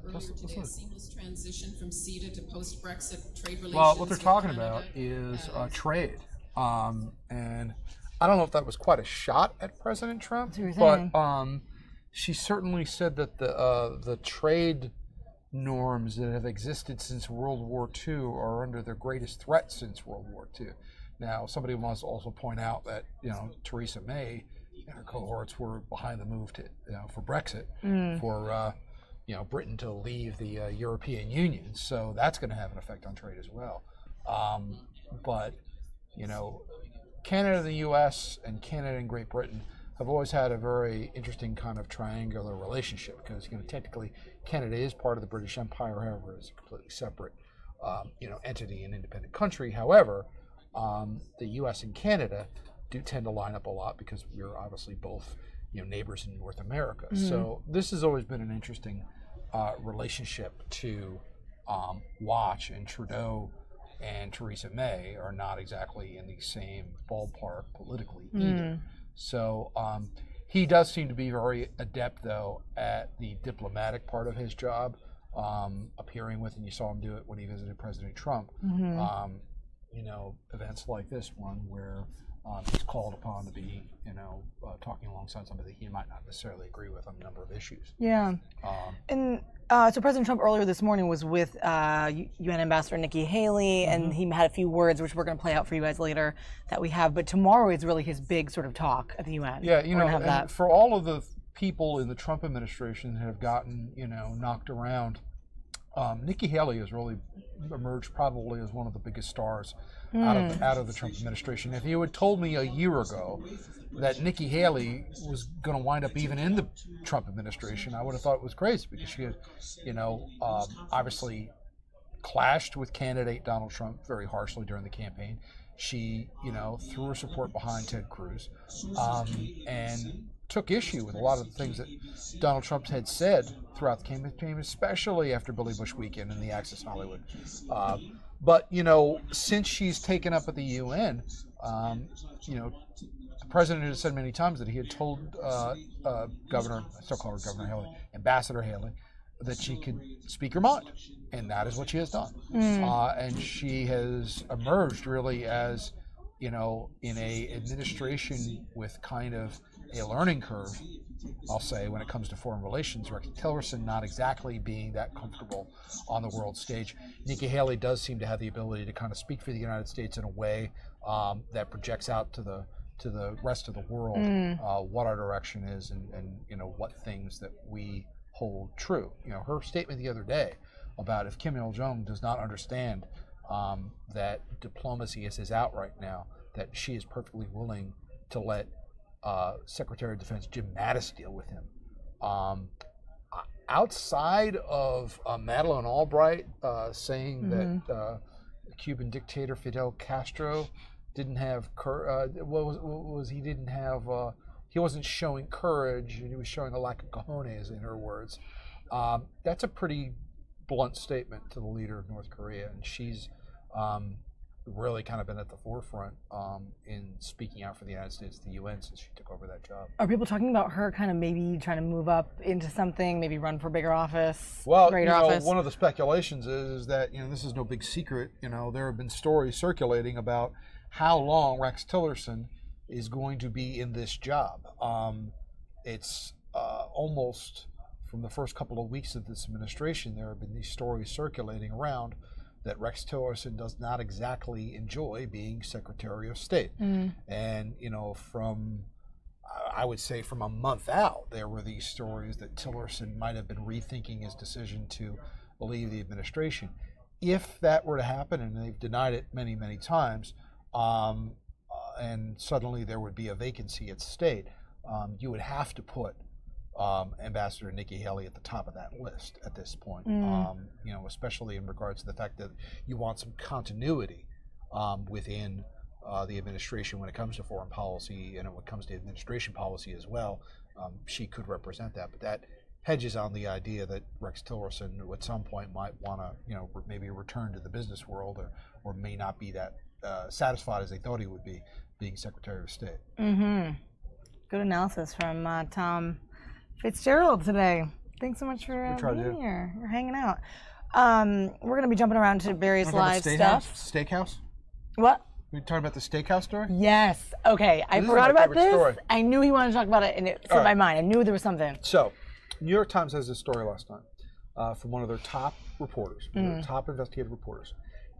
earlier today a seamless transition from CETA to post-Brexit trade relations. Well, what they're talking Canada about is trade. And I don't know if that was quite a shot at President Trump, but she certainly said that the trade norms that have existed since World War II are under their greatest threat since World War II. Now, somebody must also point out that Theresa May and her cohorts were behind the move to for Brexit, for Britain to leave the European Union. So that's going to have an effect on trade as well. But Canada, the U.S., and Canada and Great Britain have always had a very interesting kind of triangular relationship because technically Canada is part of the British Empire, however, it's a completely separate entity and independent country. However, the U.S. and Canada do tend to line up a lot because we're obviously both, neighbors in North America. So this has always been an interesting relationship to watch, and Trudeau and Theresa May are not exactly in the same ballpark politically either. So he does seem to be very adept, though, at the diplomatic part of his job, appearing with, and you saw him do it when he visited President Trump, events like this one where he's called upon to be, talking alongside somebody he might not necessarily agree with on a number of issues. Yeah. And so President Trump earlier this morning was with UN Ambassador Nikki Haley, and he had a few words, which we're going to play out for you guys later, that we have. But tomorrow is really his big sort of talk at the UN. Yeah, and for all of the people in the Trump administration that have gotten, knocked around, Nikki Haley has really emerged probably as one of the biggest stars out of the Trump administration. If you had told me a year ago that Nikki Haley was going to wind up even in the Trump administration, I would have thought it was crazy, because she had, obviously clashed with candidate Donald Trump very harshly during the campaign. She, threw her support behind Ted Cruz, and took issue with a lot of the things that Donald Trump had said throughout the campaign, especially after Billy Bush weekend and the Access Hollywood. But, since she's taken up at the UN, the president has said many times that he had told Governor, I still call her Governor Haley, Ambassador Haley, that she could speak her mind. And that is what she has done. And she has emerged really as, in a administration with kind of a learning curve, I'll say, when it comes to foreign relations. Rex Tillerson not exactly being that comfortable on the world stage. Nikki Haley does seem to have the ability to kind of speak for the United States in a way that projects out to the rest of the world what our direction is, and what things that we hold true. Her statement the other day about if Kim Il-jung does not understand that diplomacy is his out right now, that she is perfectly willing to let Secretary of Defense Jim Mattis deal with him. Outside of Madeleine Albright saying that the Cuban dictator Fidel Castro didn't have he wasn't showing courage, and he was showing a lack of cojones, in her words. That's a pretty blunt statement to the leader of North Korea, and she's really kind of been at the forefront in speaking out for the United States at the UN since she took over that job. Are people talking about her kind of maybe trying to move up into something, maybe run for bigger office? Well, greater office? One of the speculations is that, this is no big secret, there have been stories circulating about how long Rex Tillerson is going to be in this job. It's almost from the first couple of weeks of this administration, there have been these stories circulating around that Rex Tillerson does not exactly enjoy being Secretary of State. And, I would say from a month out, there were these stories that Tillerson might have been rethinking his decision to leave the administration. If that were to happen, and they've denied it many, many times, and suddenly there would be a vacancy at state, you would have to put Ambassador Nikki Haley at the top of that list at this point, especially in regards to the fact that you want some continuity within the administration when it comes to foreign policy, and when it comes to administration policy as well. She could represent that, but that hedges on the idea that Rex Tillerson at some point might want to, maybe return to the business world, or may not be that satisfied as they thought he would be being Secretary of State. Good analysis from Tom Fitzgerald today. Thanks so much for being here. You're hanging out. We're going to be jumping around to various live stuff. Steakhouse? What? We talking about the steakhouse story? Yes. Okay. I forgot about this. Story. I knew he wanted to talk about it, and it slipped my mind. I knew there was something. So, New York Times has this story last night from one of their top reporters, one of their top investigative reporters.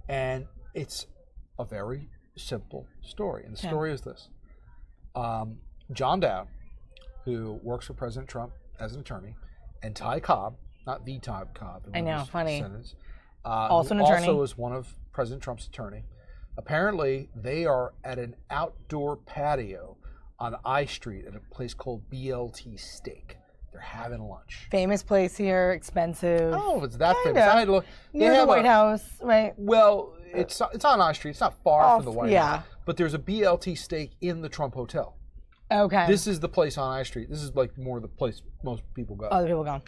And it's a very simple story. And the story is this. John Dowd, who works for President Trump as an attorney, and Ty Cobb, not the Ty Cobb. I know, funny. Also an attorney. Also is one of President Trump's attorney. Apparently, they are at an outdoor patio on I Street at a place called BLT Steak. They're having lunch. Famous place here, expensive. Oh, it's that famous. I had to look. Near the White House, right? Well, It's on I Street. It's not far from the White yeah. House. But there's a BLT stake in the Trump Hotel. Okay. This is the place on I Street. This is like more the place most people go. Other people go.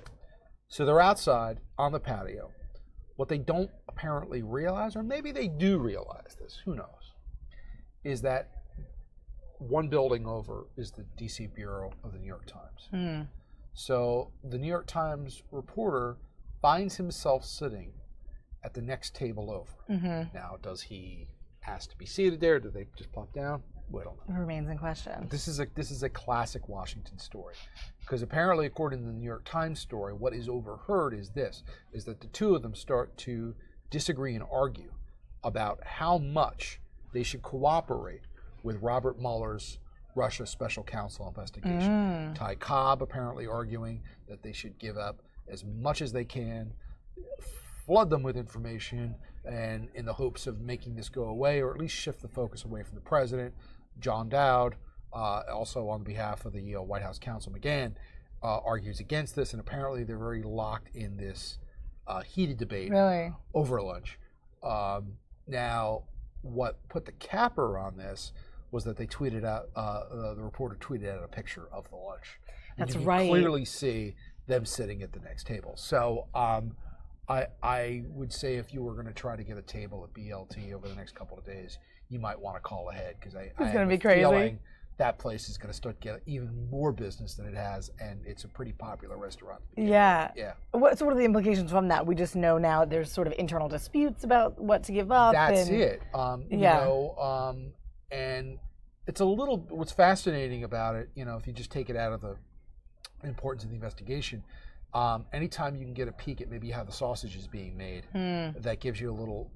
So they're outside on the patio. What they don't apparently realize, or maybe they do realize this, who knows, is that one building over is the D.C. bureau of the New York Times. So the New York Times reporter finds himself sitting at the next table over. Now, does he ask to be seated there? Do they just plop down? We don't know. It remains in question. This is a classic Washington story, because apparently, according to the New York Times story, what is overheard is that the two of them start to disagree and argue about how much they should cooperate with Robert Mueller's Russia Special Counsel investigation. Ty Cobb apparently arguing that they should give up as much as they can, flood them with information, and in the hopes of making this go away, or at least shift the focus away from the president. John Dowd, also on behalf of the White House counsel McGahn, argues against this, and apparently they're very locked in this heated debate over lunch. Now, what put the capper on this was that they tweeted out, the reporter tweeted out a picture of the lunch. And That's you right. can clearly see them sitting at the next table. So I would say if you were going to try to get a table at BLT over the next couple of days, you might want to call ahead, because I have a feeling that place is going to start getting even more business than it has, and it's a pretty popular restaurant. Yeah. Yeah. So what are the implications from that? We just know now there's sort of internal disputes about what to give up. That's it. You know, and it's a little, what's fascinating about it, you know, if you just take it out of the importance of the investigation, anytime you can get a peek at maybe how the sausage is being made, that gives you a little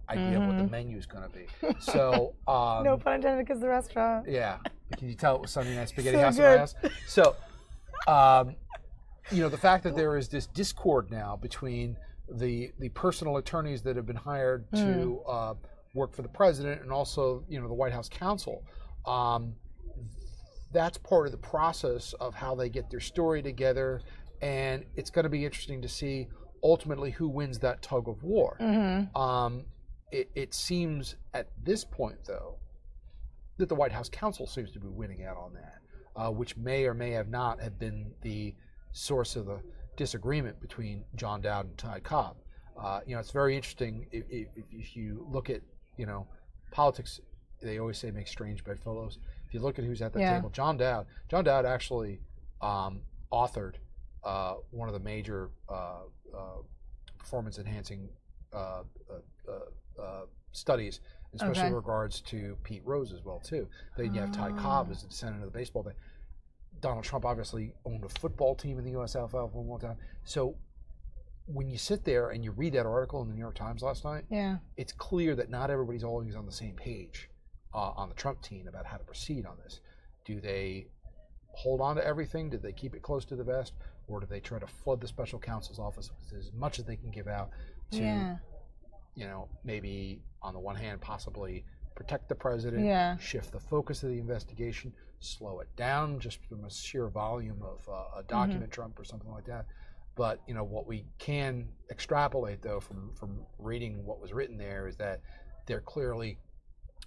idea of what the menu is going to be. So no pun intended, because the restaurant. Yeah. Can you tell it was Sunday Night Spaghetti So House good. at my house? So, you know, the fact that there is this discord now between the personal attorneys that have been hired to work for the president, and also, you know, the White House counsel. That's part of the process of how they get their story together. And it's going to be interesting to see ultimately who wins that tug of war. It seems at this point, though, that the White House counsel seems to be winning out on that, which may or may have not have been the source of the disagreement between John Dowd and Ty Cobb. You know, it's very interesting if you look at, you know, politics. They always say make strange bedfellows. If you look at who's at the table, John Dowd actually authored one of the major performance-enhancing studies, especially in regards to Pete Rose as well, too. Then you have Ty Cobb as a descendant of the baseball thing. Donald Trump obviously owned a football team in the USFL for a long time. So when you sit there and you read that article in the New York Times last night, it's clear that not everybody's always on the same page on the Trump team about how to proceed on this. Do they hold on to everything? Do they keep it close to the vest? Or do they try to flood the special counsel's office with as much as they can give out to, you know, maybe on the one hand possibly protect the president, shift the focus of the investigation, slow it down just from a sheer volume of a document Trump or something like that. But, you know, what we can extrapolate, though, from reading what was written there is that there clearly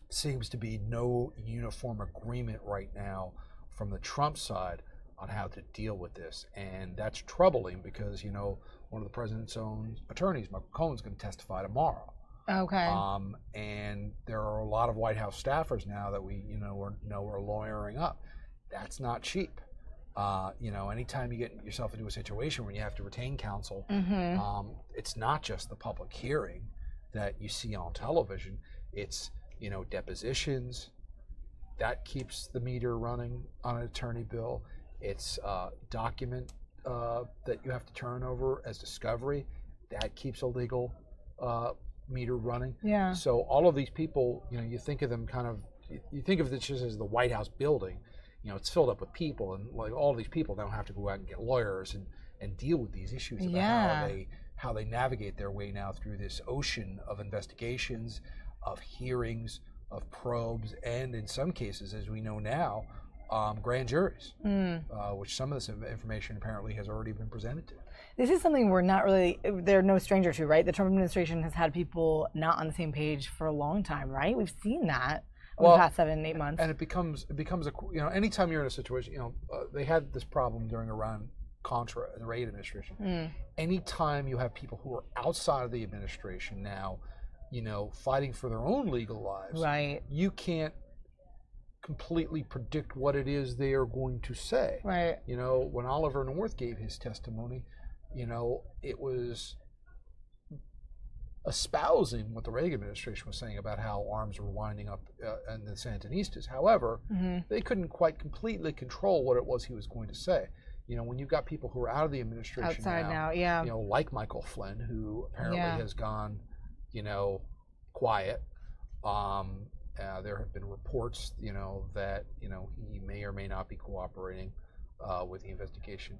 seems to be no uniform agreement right now from the Trump side on how to deal with this. And that's troubling because, you know, one of the president's own attorneys, Michael Cohen's going to testify tomorrow. Okay. And there are a lot of White House staffers now that we, you know, are lawyering up. That's not cheap. You know, anytime you get yourself into a situation where you have to retain counsel, it's not just the public hearing that you see on television. It's, you know, depositions. That keeps the meter running on an attorney bill. It's document that you have to turn over as discovery. That keeps a legal meter running. Yeah. So all of these people, you know, you think of them kind of, you think of this just as the White House building. You know, it's filled up with people, and like all these people don't have to go out and get lawyers and deal with these issues about how they navigate their way now through this ocean of investigations, of hearings, of probes, and in some cases, as we know now, grand juries, which some of this information apparently has already been presented to. This is something they're no stranger to, right? The Trump administration has had people not on the same page for a long time, right? We've seen that over the past 7-8 months. And it becomes anytime you're in a situation, they had this problem during Iran-Contra, the Reagan administration. Anytime you have people who are outside of the administration now, fighting for their own legal lives, right? You can't completely predict what it is they are going to say. Right. When Oliver North gave his testimony, it was espousing what the Reagan administration was saying about how arms were winding up in the Sandinistas. However, they couldn't quite completely control what it was he was going to say. When you've got people who are out of the administration outside now, yeah. Like Michael Flynn, who apparently has gone, quiet. There have been reports, that he may or may not be cooperating with the investigation.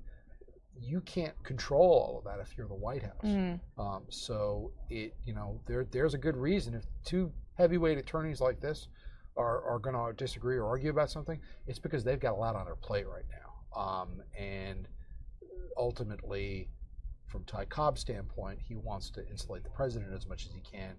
You can't control all of that if you're the White House. So there's a good reason if two heavyweight attorneys like this are going to disagree or argue about something. It's because they've got a lot on their plate right now. And ultimately, from Ty Cobb's standpoint, he wants to insulate the president as much as he can.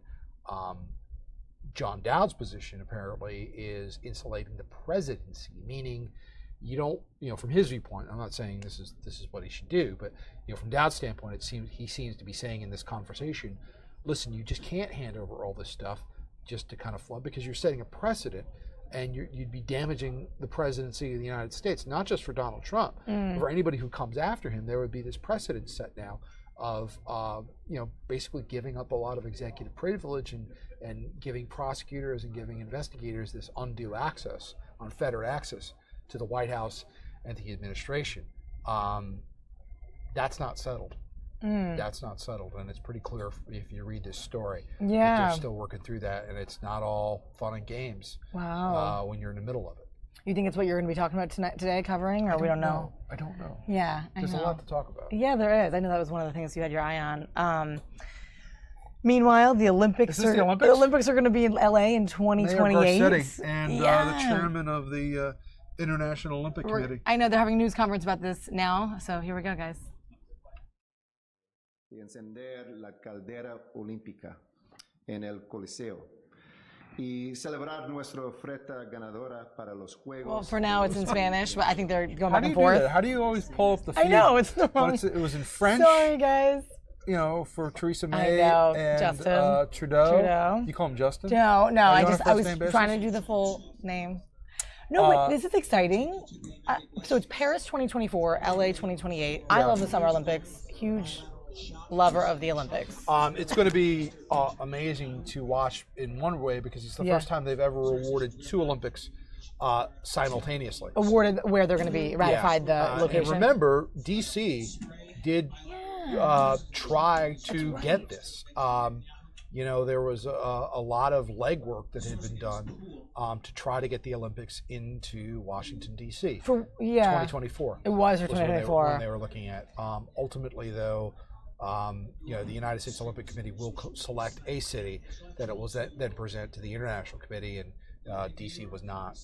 John Dowd's position apparently is insulating the presidency, meaning you don't, from his viewpoint, I'm not saying this is what he should do, but from Dowd's standpoint, he seems to be saying in this conversation, listen, you just can't hand over all this stuff just to kind of flood, because you're setting a precedent, and you'd be damaging the presidency of the United States, not just for Donald Trump, but for anybody who comes after him. There would be this precedent set now of basically giving up a lot of executive privilege and giving prosecutors and giving investigators this undue access, unfettered access to the White House and the administration. That's not settled. That's not settled, and it's pretty clear if you read this story. Yeah, they're still working through that, and it's not all fun and games. Wow. When you're in the middle of it. You think it's what you're going to be talking about today, covering, or we don't know? I don't know. Yeah, there's a lot to talk about. Yeah, there is. I know that was one of the things you had your eye on. Meanwhile, the Olympics are going to be in LA in 2028. Mayor Garcetti and the chairman of the International Olympic Committee. I know they're having a news conference about this now, so here we go, guys. Y encender la caldera olímpica en el Coliseo y celebrar nuestra oferta ganadora para los Juegos. Well, for now it's in Spanish, but I think they're going back and forth. How do you always pull up the feed? I know, it's the wrong. It was in French. Sorry, guys. For Theresa May and Justin. Trudeau. You call him Justin? No. I was trying to do the full name. No, but this is exciting. So it's Paris 2024, LA 2028. Yeah. I love the Summer Olympics. Huge lover of the Olympics. It's going to be amazing to watch in one way because it's the first time they've ever awarded two Olympics simultaneously. Awarded where they're going to be ratified the location. And remember, DC did try to get this. There was a lot of legwork that had been done to try to get the Olympics into Washington, D.C. For 2024. It was for 2024. When they were looking at. Ultimately, though, the United States Olympic Committee will select a city that it will then present to the International Committee, and D.C. was not,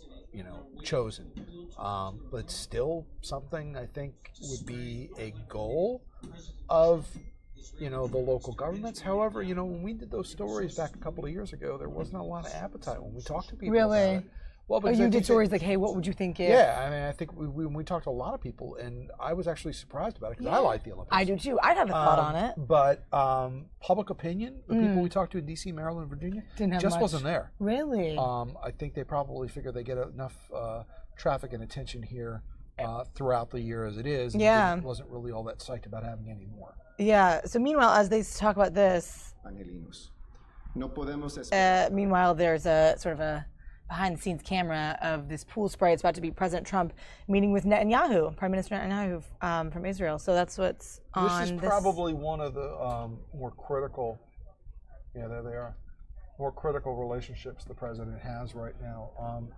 chosen. But still something I think would be a goal of the local governments. However, when we did those stories back a couple of years ago, there wasn't a lot of appetite when we talked to people about it. Well, you did stories like, hey, what would you think if? Yeah, I mean, I think we talked to a lot of people, and I was actually surprised about it because I like the Olympics. I do too. I have a thought on it. But public opinion, the people we talked to in D.C., Maryland, Virginia, wasn't there. Really? I think they probably figured they get enough traffic and attention here throughout the year as it is. And wasn't really all that psyched about having any more. Yeah. So meanwhile, as they talk about this, meanwhile, there's a sort of a behind-the-scenes camera of this pool spray. It's about to be President Trump meeting with Netanyahu, Prime Minister Netanyahu from Israel. So that's what's on this. Is probably one of the more critical, there they are, more critical relationships the president has right now.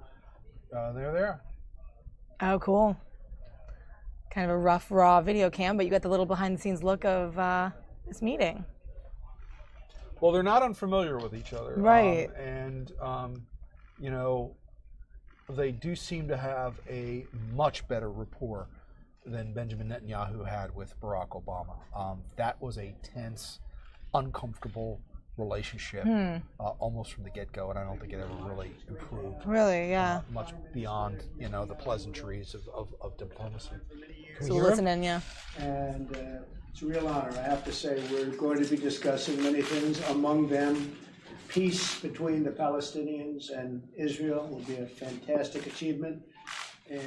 They're there. Oh, cool. Kind of a rough, raw video cam, but you got the little behind-the-scenes look of this meeting. Well, they're not unfamiliar with each other. Right. They do seem to have a much better rapport than Benjamin Netanyahu had with Barack Obama. That was a tense, uncomfortable relationship almost from the get-go, and I don't think it ever really improved. Really, yeah. Much beyond, the pleasantries of diplomacy. So listening, yeah. And it's a real honor. I have to say, we're going to be discussing many things, among them peace between the Palestinians and Israel will be a fantastic achievement, and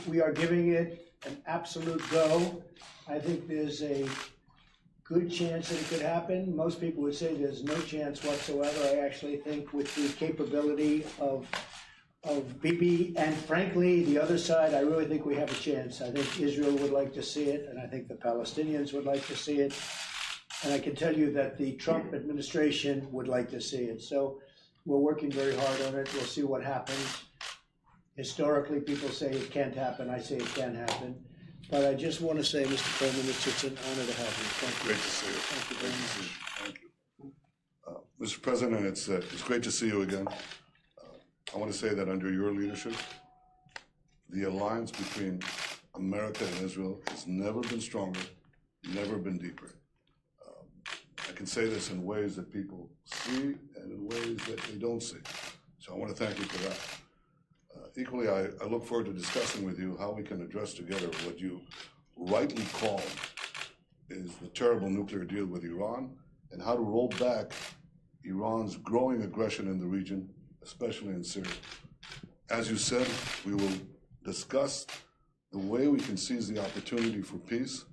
we are giving it an absolute go. I think there's a good chance that it could happen. Most people would say there's no chance whatsoever. I actually think with the capability of Bibi and frankly the other side, I really think we have a chance. I think Israel would like to see it, and I think the Palestinians would like to see it. And I can tell you that the Trump administration would like to see it. So we're working very hard on it. We'll see what happens. Historically, people say it can't happen. I say it can happen. But I just want to say, Mr. Prime Minister, it's an honor to have you. Thank you. Great to see you. Thank you very much. Thank you. Mr. President, it's great to see you again. I want to say that under your leadership, the alliance between America and Israel has never been stronger, never been deeper. I can say this in ways that people see and in ways that they don't see. So I want to thank you for that. Equally, I look forward to discussing with you how we can address together what you rightly call is the terrible nuclear deal with Iran and how to roll back Iran's growing aggression in the region, especially in Syria. As you said, we will discuss the way we can seize the opportunity for peace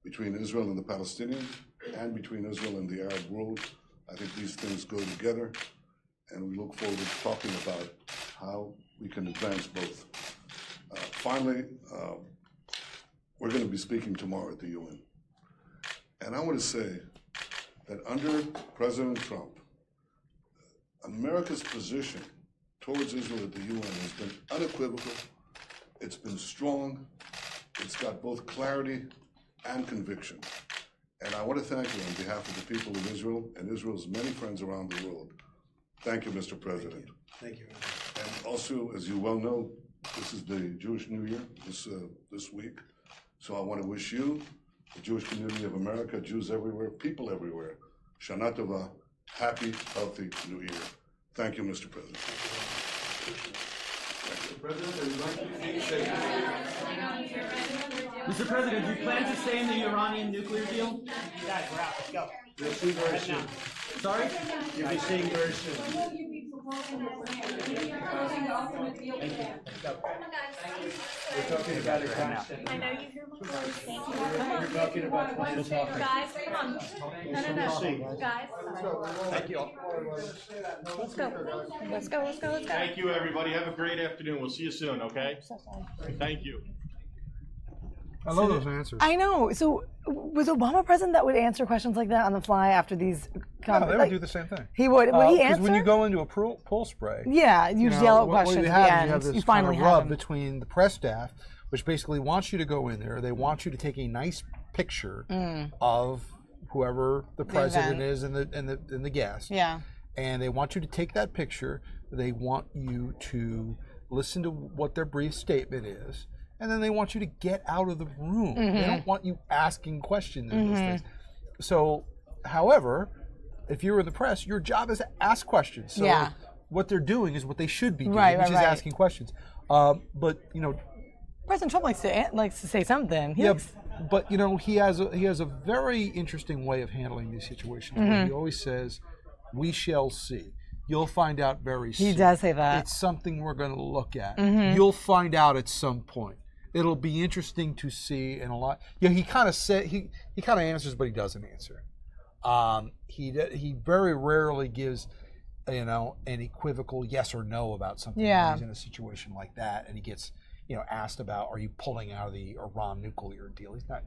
between Israel and the Palestinians and between Israel and the Arab world. I think these things go together, and we look forward to talking about how we can advance both. Finally, we're going to be speaking tomorrow at the UN. And I want to say that under President Trump, America's position towards Israel at the UN has been unequivocal, it's been strong, it's got both clarity and conviction. And I want to thank you on behalf of the people of Israel and Israel's many friends around the world. Thank you, Mr. President. Thank you. And also, as you well know, this is the Jewish New Year this week. So I want to wish you, the Jewish community of America, Jews everywhere, people everywhere, Shana Tova, happy, healthy New Year. Thank you, Mr. President. Mr. President, do you plan to stay in the Iranian nuclear deal? Guys, we're out. Let's go. You'll see very soon. Sorry? You'll be seeing very soon. We're talking about a constant. I know you hear my voice. Thank you. We're talking about plans. Guys, come on. No. Guys. Thank you. Let's go. Let's go. Let's go. Let's go. Thank you, everybody. Have a great afternoon. We'll see you soon, okay? Thank you. I love those answers. I know. So was Obama president that would answer questions like that on the fly after these? No, they would do the same thing. He would. Would he answer? Because when you go into a pool spray, yeah, you yell out questions at the end. You have this finally kind of rub him. between the press staff, which basically wants you to go in there. They want you to take a nice picture of whoever the president is and the guest. Yeah. And they want you to take that picture. They want you to listen to what their brief statement is. And then they want you to get out of the room. They don't want you asking questions in those things. So, however, if you're in the press, your job is to ask questions. So what they're doing is what they should be doing, which is asking questions. But President Trump likes to say something. But he has a very interesting way of handling these situations. Where he always says, "We shall see." You'll find out very soon. He does say that. It's something we're going to look at. You'll find out at some point. It'll be interesting to see, and a lot. He kind of said he kind of answers, but he doesn't answer. He very rarely gives, an equivocal yes or no about something. When he's in a situation like that, and he gets, asked about, are you pulling out of the Iran nuclear deal? He's not,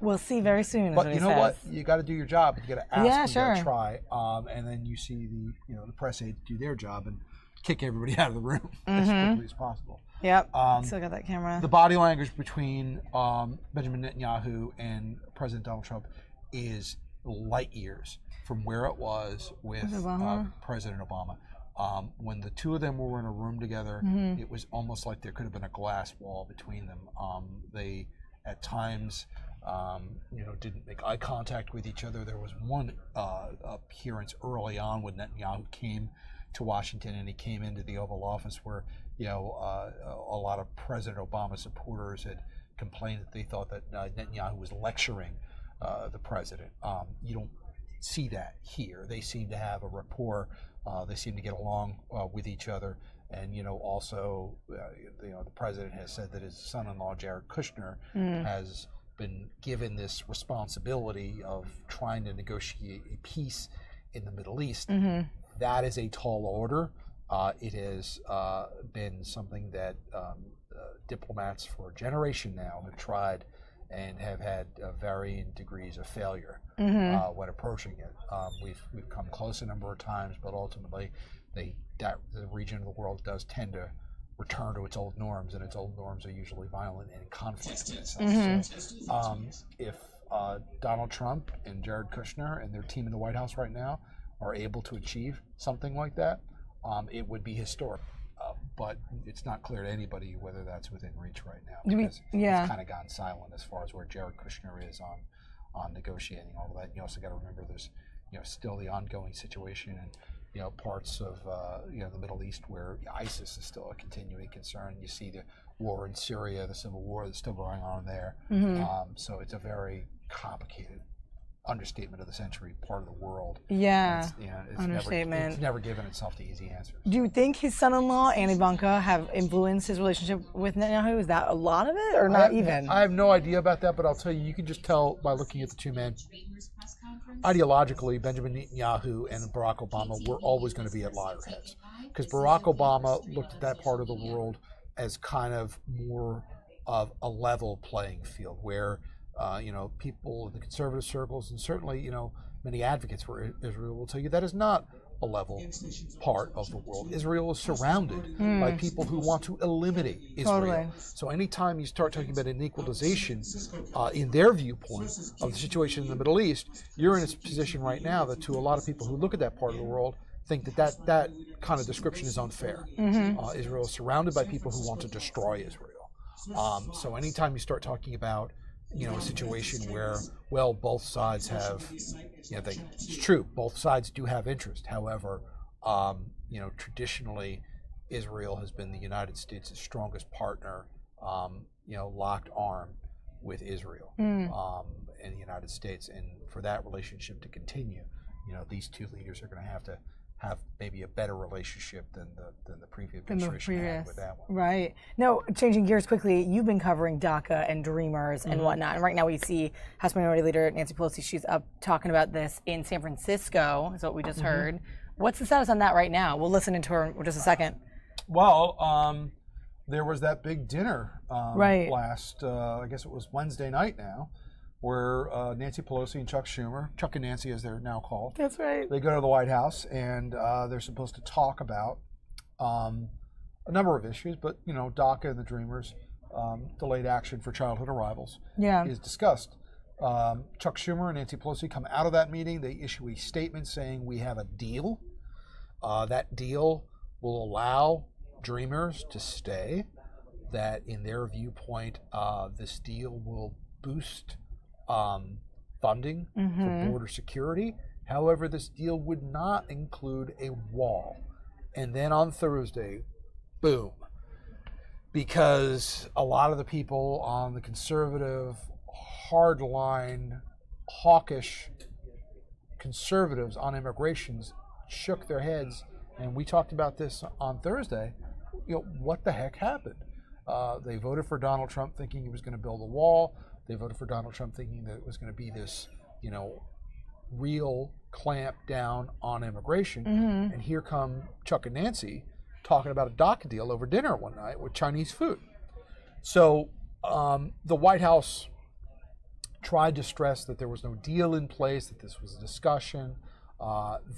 We'll see very soon. But you know what? You got to do your job. You got to ask. Yeah, you got to try. And then you see the press aides do their job and kick everybody out of the room as quickly as possible. Yep. Still got that camera. The body language between Benjamin Netanyahu and President Donald Trump is light years from where it was with President Obama. When the two of them were in a room together, it was almost like there could have been a glass wall between them. They at times, didn't make eye contact with each other. There was one appearance early on when Netanyahu came to Washington, and he came into the Oval Office where, a lot of President Obama supporters had complained that they thought that Netanyahu was lecturing the president. You don't see that here. They seem to have a rapport. They seem to get along with each other. And, also, the president has said that his son-in-law, Jared Kushner, has been given this responsibility of trying to negotiate a peace in the Middle East. That is a tall order. It has been something that diplomats for a generation now have tried and have had varying degrees of failure when approaching it. We've come close a number of times, but ultimately the region of the world does tend to return to its old norms, and its old norms are usually violent and in conflict with itself. If Donald Trump and Jared Kushner and their team in the White House right now are able to achieve something like that, it would be historic. But it's not clear to anybody whether that's within reach right now, because it's kind of gone silent as far as where Jared Kushner is on negotiating all of that. You also got to remember there's still the ongoing situation and parts of the Middle East where ISIS is still a continuing concern. You see the war in Syria, the civil war that's still going on there. So it's a very complicated, understatement of the century, part of the world. It's Understatement. It's never given itself to easy answers. Do you think his son-in-law and Ivanka have influenced his relationship with Netanyahu? Is that a lot of it, or not even? I have no idea about that, but I'll tell you, you can just tell by looking at the two men. Ideologically, Benjamin Netanyahu and Barack Obama were always going to be at loggerheads, because Barack Obama looked at that part of the world as kind of more of a level playing field where people in the conservative circles, and certainly, many advocates for Israel will tell you that is not a level part of the world. Israel is surrounded by people who want to eliminate Israel. Totally. So anytime you start talking about an equalization in their viewpoint of the situation in the Middle East, you're in a position right now that to a lot of people who look at that part of the world think that kind of description is unfair. Israel is surrounded by people who want to destroy Israel. So anytime you start talking about a situation where, both sides have, it's true, both sides do have interest. However, traditionally, Israel has been the United States' strongest partner, locked arm with Israel in the United States. And for that relationship to continue, these two leaders are going to have maybe a better relationship than the previous administration had with that one. Right. Now, changing gears quickly, you've been covering DACA and Dreamers and whatnot. And right now we see House Minority Leader Nancy Pelosi. She's up talking about this in San Francisco, is what we just heard. What's the status on that right now? We'll listen into her in just a second. Well, there was that big dinner last, I guess it was Wednesday night now, where Nancy Pelosi and Chuck Schumer, Chuck and Nancy as they're now called. That's right. They go to the White House, and they're supposed to talk about a number of issues, but, DACA and the Dreamers, delayed action for childhood arrivals is discussed. Chuck Schumer and Nancy Pelosi come out of that meeting. They issue a statement saying we have a deal. That deal will allow Dreamers to stay, that in their viewpoint, this deal will boost funding for border security. However, this deal would not include a wall. And then on Thursday, boom. Because a lot of the people on the conservative, hardline, hawkish conservatives on immigrations shook their heads. And we talked about this on Thursday. What the heck happened? They voted for Donald Trump thinking he was going to build a wall. They voted for Donald Trump thinking that it was going to be this, real clamp down on immigration. And here come Chuck and Nancy talking about a DACA deal over dinner one night with Chinese food. So the White House tried to stress that there was no deal in place, that this was a discussion,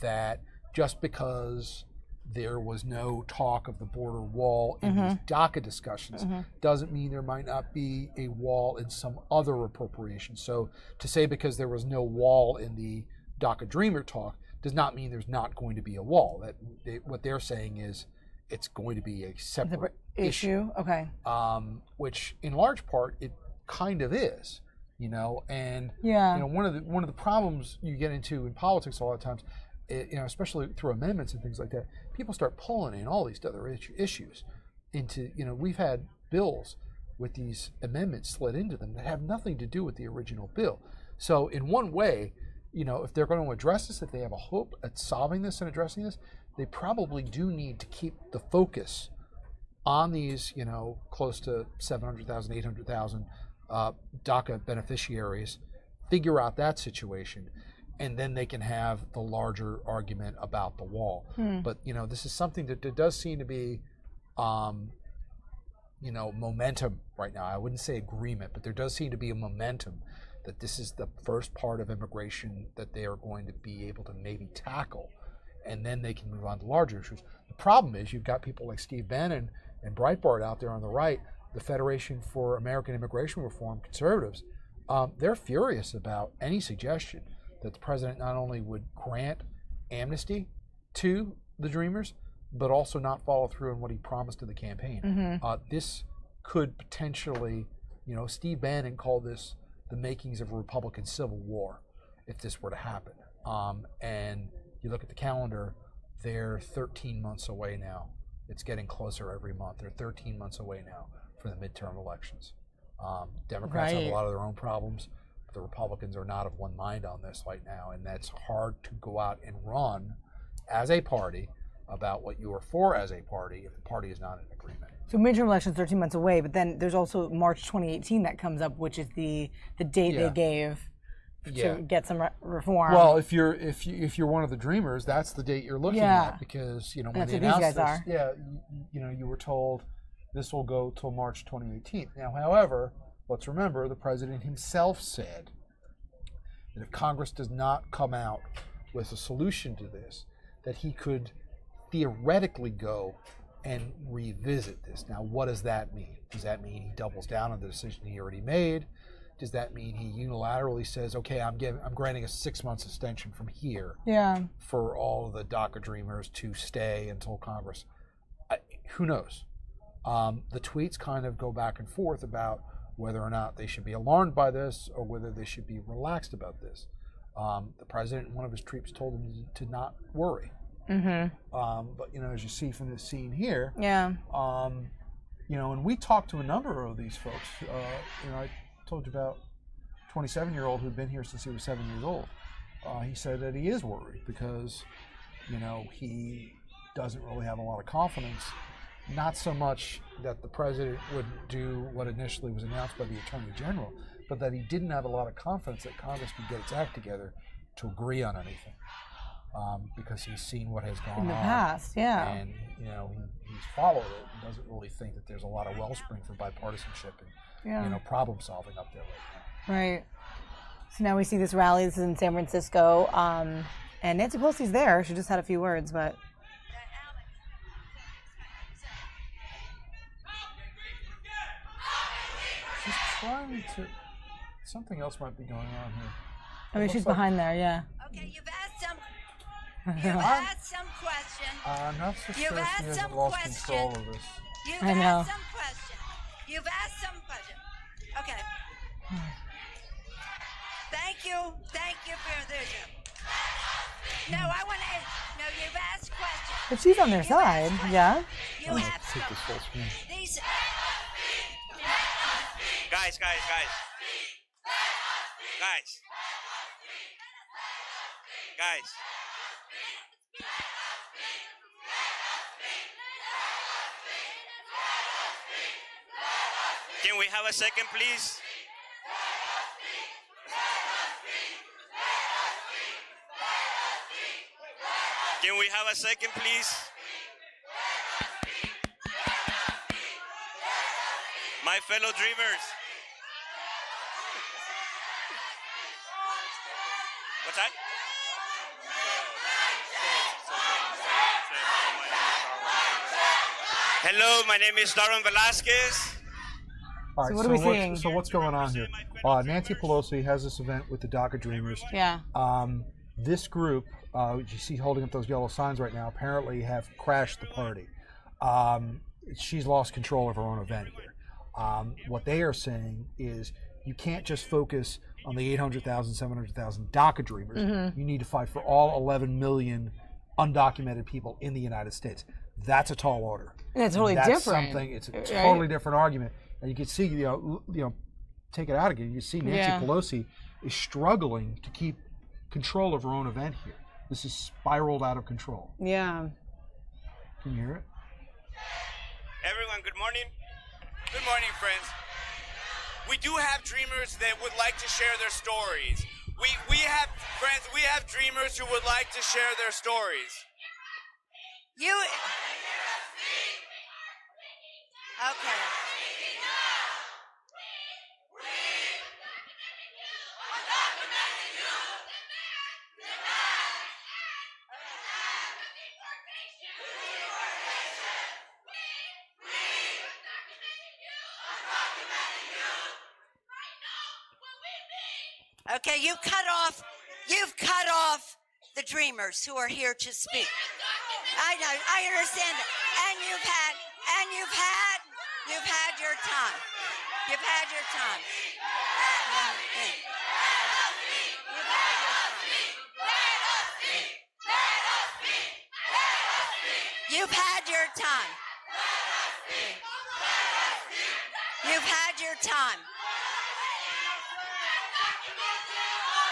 that just because there was no talk of the border wall in these DACA discussions doesn't mean there might not be a wall in some other appropriation. So to say because there was no wall in the DACA Dreamer talk does not mean there's not going to be a wall. What they're saying is it's going to be a separate issue. Okay. Which in large part, kind of is, you know, and Yeah. you know, one of the problems you get into in politics a lot of times, you know, especially through amendments and things like that, people start pulling in all these other issues into, you know, we've had bills with these amendments slid into them that have nothing to do with the original bill. So in one way, you know, if they're going to address this, if they have a hope at solving this and addressing this, they probably do need to keep the focus on these, you know, close to 700,000, 800,000 DACA beneficiaries, figure out that situation, and then they can have the larger argument about the wall. But, you know, this is something that there does seem to be, you know, momentum right now. I wouldn't say agreement, but there does seem to be a momentum that this is the first part of immigration that they are going to be able to maybe tackle, and then they can move on to larger issues. The problem is you've got people like Steve Bannon and Breitbart out there on the right, the Federation for American Immigration Reform, conservatives. They're furious about any suggestion that the president not only would grant amnesty to the Dreamers, but also not follow through on what he promised to the campaign. This could potentially, you know, Steve Bannon called this the makings of a Republican Civil War if this were to happen. And you look at the calendar, they're 13 months away now. It's getting closer every month. They're 13 months away now for the midterm elections. Democrats have a lot of their own problems. But the Republicans are not of one mind on this right now, and that's hard to go out and run as a party about what you are for as a party if the party is not in agreement. So midterm elections 13 months away, but then there's also March 2018 that comes up, which is the date they gave to get some reform. Well, if you're one of the Dreamers, that's the date you're looking at, because, you know, when they announced this, you know, you were told this will go till March 2018. Now, however, let's remember the president himself said that if Congress does not come out with a solution to this, that he could theoretically go and revisit this. Now, what does that mean? Does that mean he doubles down on the decision he already made? Does that mean he unilaterally says, okay, I'm granting a 6 months extension from here for all of the DACA Dreamers to stay until Congress? Who knows? The tweets kind of go back and forth about whether or not they should be alarmed by this or whether they should be relaxed about this. The president, one of his troops, told him to not worry. But, you know, as you see from this scene here, you know, and we talked to a number of these folks. You know, I told you about a 27-year-old who'd been here since he was 7 years old. He said that he is worried because, you know, he doesn't really have a lot of confidence. Not so much that the president wouldn't do what initially was announced by the Attorney General, but that he didn't have a lot of confidence that Congress would get its act together to agree on anything. Because he's seen what has gone on in the past, and, you know, he's followed it and doesn't really think that there's a lot of wellspring for bipartisanship and, you know, problem solving up there right now. Right. So now we see this rally. This is in San Francisco, and Nancy Pelosi's there. She just had a few words, but. She's trying to. Something else might be going on here. I mean, she's behind there, Okay, you've asked some. You've asked some questions. I'm not so You've sure she asked hasn't some lost questions. control of this. You've I know. asked some questions. You've asked some questions. Okay. Thank you for this. No, I want to. No, you've asked questions. But she's on their side, You have take this full screen. these. Guys. Can we have a second, please? Can we have a second, please? My fellow Dreamers. What's that? Hello, my name is Darren Velasquez. All right, So what are we seeing? So what's going on here? Nancy Pelosi has this event with the DACA Dreamers. Yeah. This group, you see holding up those yellow signs right now, apparently have crashed the party. She's lost control of her own event here. What they are saying is you can't just focus on the 800,000, 700,000 DACA dreamers. Mhm. You need to fight for all 11 million undocumented people in the United States. That's a tall order. And it's totally That's different. Something. It's a Right? totally different argument. And you can see, take it out again. You see Nancy Yeah. Pelosi is struggling to keep control of her own event here. This is spiraled out of control. Yeah. Can you hear it? Everyone, good morning. Good morning, friends. We do have dreamers that would like to share their stories. We have friends, we have dreamers who would like to share their stories. Okay. Okay, you've cut off the dreamers who are here to speak. I know, I understand that. And you've had your time. You've had your time. You've had your time. You've had your time.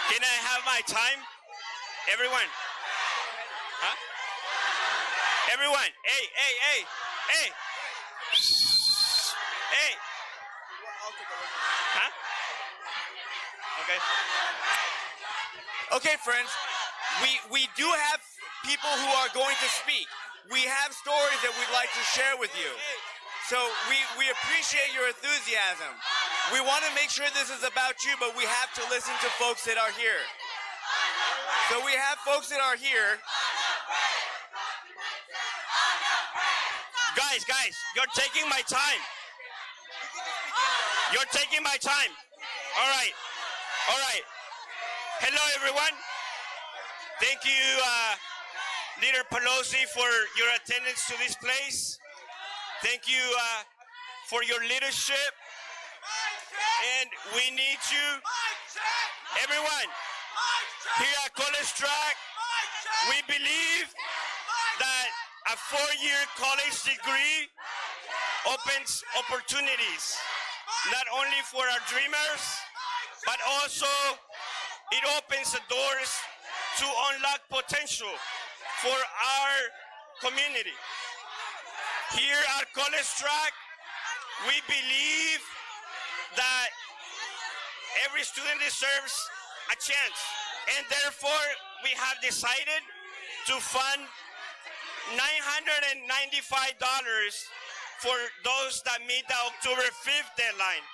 Can I have my time? Everyone. Huh? Everyone. Hey. Hey. Huh? Okay. Okay, friends. We do have people who are going to speak. We have stories that we'd like to share with you. So we appreciate your enthusiasm. We want to make sure this is about you, but we have to listen to folks that are here. So we have folks that are here. Guys, you're taking my time. You're taking my time. All right. Hello, everyone. Thank you, Leader Pelosi, for your attendance to this place. Thank you for your leadership. And we need you. Everyone, here at College Track, we believe that a 4-year college degree opens opportunities, not only for our dreamers, but also it opens the doors to unlock potential for our community. Here at College Track, we believe that every student deserves a chance, and therefore we have decided to fund $995 for those that meet the October 5th deadline.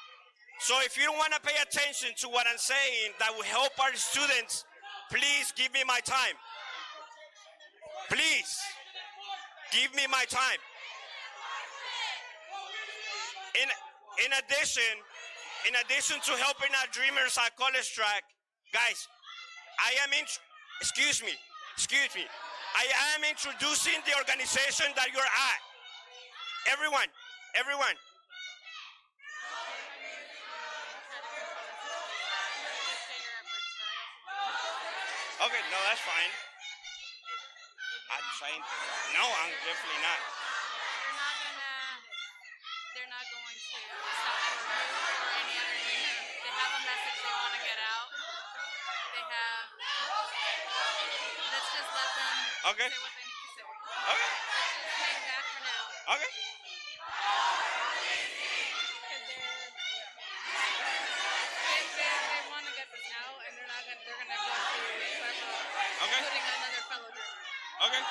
So if you don't want to pay attention to what I'm saying that will help our students, please give me my time. Please give me my time. In addition to helping our dreamers at College Track, guys, excuse me. I am introducing the organization that you're at. Everyone. Okay, no, that's fine. I'm trying. No, I'm definitely not. They're not going to stop for you or any other dreamer. They have a message they want to get out. Let's just let them say what they need to say. Okay. Let's just hang back for now. Okay. They want to get this out, and they're going to go through putting another fellow dreamer. Okay.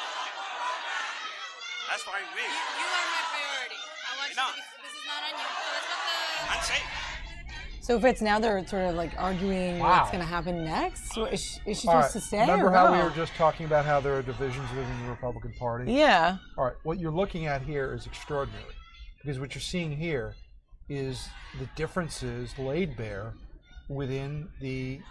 That's fine with me. You are my priority. I want you to be, this is not on you. So let's let the... I'm safe. So if it's now they're sort of like arguing what's going to happen next, is she supposed to stay? Remember or how go? we were just talking about how there are divisions within the Republican Party? Yeah. All right. What you're looking at here is extraordinary, because what you're seeing here is the differences laid bare within the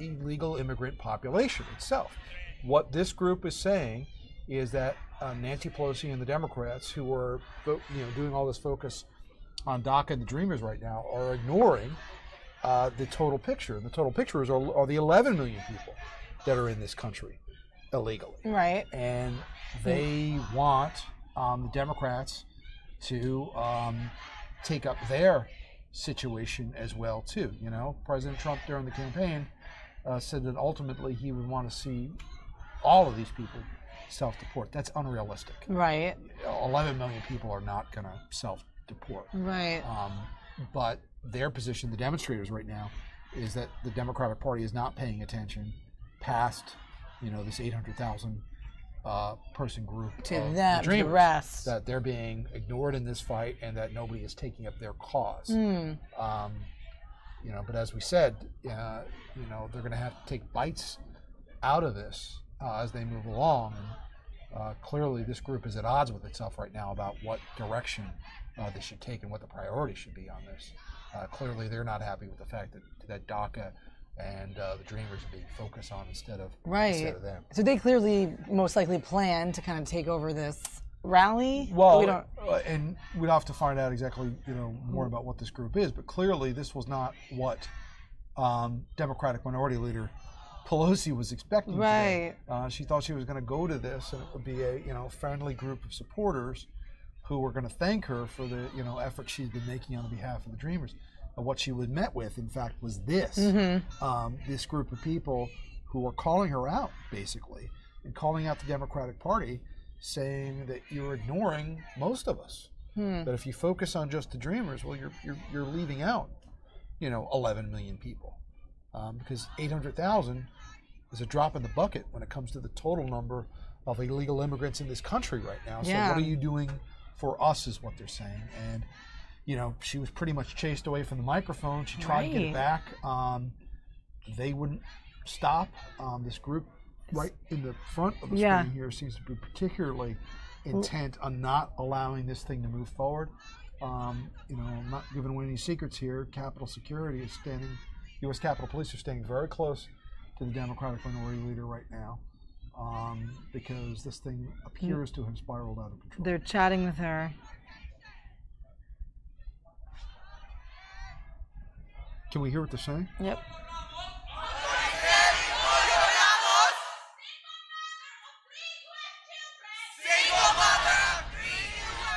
illegal immigrant population itself. What this group is saying is that Nancy Pelosi and the Democrats, who are doing all this focus on DACA and the Dreamers right now are ignoring the total picture. And the total picture are the 11 million people that are in this country illegally. Right. And they want the Democrats to take up their situation as well, too. You know, President Trump during the campaign said that ultimately he would want to see all of these people self-deport. That's unrealistic. Right. 11 million people are not going to self-deport. Right. But their position, the demonstrators right now, is that the Democratic Party is not paying attention past, you know, this 800,000 person group to of them, the Dreamers, the rest. that they're being ignored in this fight and that nobody is taking up their cause. You know, but as we said, you know, they're going to have to take bites out of this as they move along. And clearly this group is at odds with itself right now about what direction they should take and what the priority should be on this. Clearly they're not happy with the fact that DACA and the Dreamers are being focused on instead of them. So they clearly most likely plan to kind of take over this rally. Well, and we'd have to find out exactly, you know, more about what this group is. But clearly, this was not what Democratic Minority Leader Pelosi was expecting. Right. Today. She thought she was going to go to this, and it would be a friendly group of supporters who were going to thank her for the effort she's been making on behalf of the Dreamers. And what she was met with, in fact, was this this group of people who were calling her out, basically, and calling out the Democratic Party, saying that you're ignoring most of us. That if you focus on just the Dreamers, well, you're leaving out, 11 million people, because 800,000 is a drop in the bucket when it comes to the total number of illegal immigrants in this country right now. So what are you doing for us, is what they're saying. And she was pretty much chased away from the microphone. She tried to get it back. They wouldn't stop. This group right in the front of the screen here seems to be particularly intent on not allowing this thing to move forward. I'm not giving away any secrets here. Capitol Security is standing, U.S. Capitol Police are staying very close to the Democratic Minority Leader right now, because this thing appears to have spiraled out of control. They're chatting with her. Can we hear what they're saying? Yep.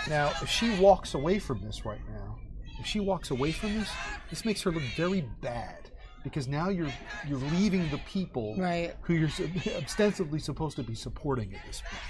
Now, if she walks away from this right now, this makes her look very bad, because now you're leaving the people who you're ostensibly supposed to be supporting at this point.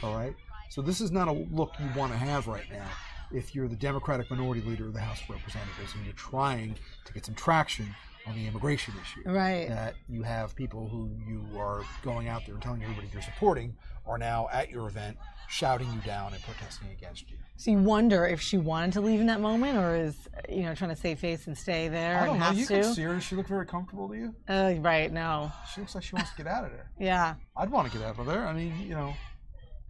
All right? So this is not a look you want to have right now if you're the Democratic Minority Leader of the House of Representatives and you're trying to get some traction on the immigration issue. Right. That you have people who you are going out there and telling everybody you're supporting are now at your event shouting you down and protesting against you. So you wonder if she wanted to leave in that moment, or is trying to save face and stay there. I don't know. You can to? see her. Does she look very comfortable to you? Right. No. She looks like she wants to get out of there. Yeah. I'd want to get out of there. I mean,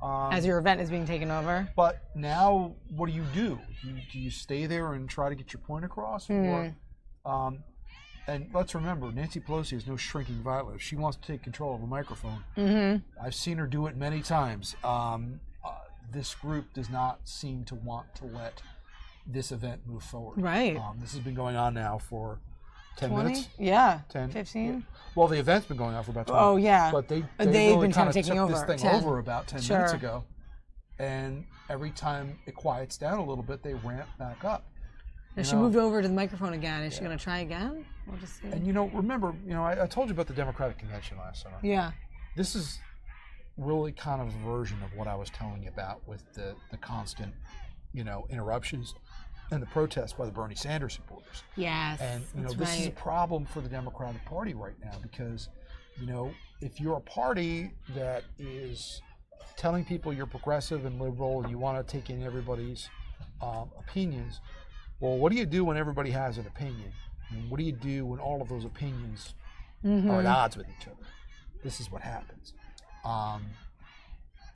as your event is being taken over. But now, what do you do? Do you stay there and try to get your point across? Or, and let's remember, Nancy Pelosi is no shrinking violet. If she wants to take control of a microphone, I've seen her do it many times. This group does not seem to want to let this event move forward. Right. This has been going on now for 10 20? minutes? Yeah. 10? 15? Yeah. Well, the event's been going on for about 20. Oh, yeah. But they've really been kind of taking took this thing 10. over about 10 minutes ago. And every time it quiets down a little bit, they ramp back up. Now she moved over to the microphone again. Is she going to try again? We'll just see. And remember, I told you about the Democratic convention last summer. Yeah. This is really kind of a version of what I was telling you about with the constant, interruptions and the protests by the Bernie Sanders supporters. Yes. And this is a problem for the Democratic Party right now, because if you're a party that is telling people you're progressive and liberal and you want to take in everybody's opinions, well, what do you do when everybody has an opinion? And what do you do when all of those opinions are at odds with each other? This is what happens.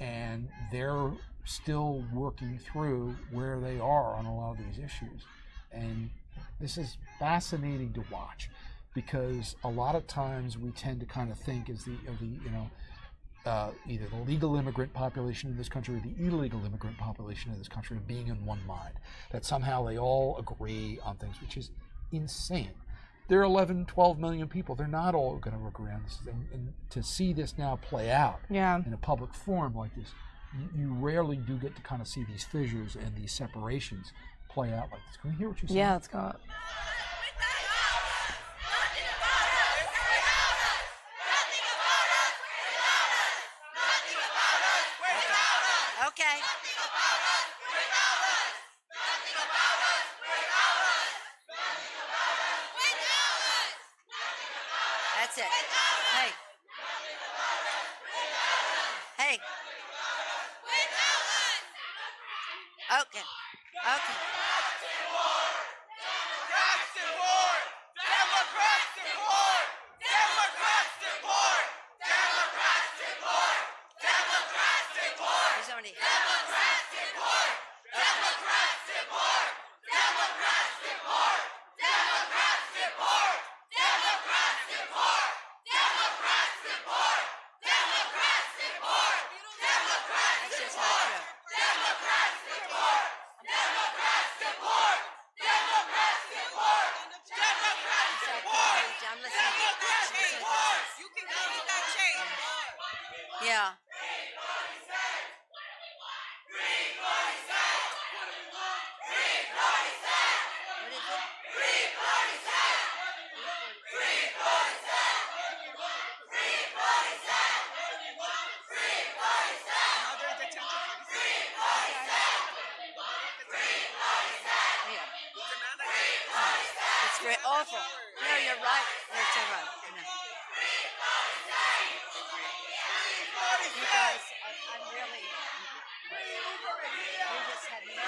And they're still working through where they are on a lot of these issues. And this is fascinating to watch, because a lot of times we tend to kind of think either the legal immigrant population in this country or the illegal immigrant population in this country being in one mind. That somehow they all agree on things, which is insane. There are 11, 12 million people. They're not all going to agree on this. And to see this now play out in a public forum like this, you rarely do get to kind of see these fissures and these separations play out like this. Can we hear what you say? Yeah, let's go. Okay. That's it. Hey. Hey. Okay. Okay. There's only yeah. It's very awful. No, you're right. You're so right. No. You guys, I'm really. We just had no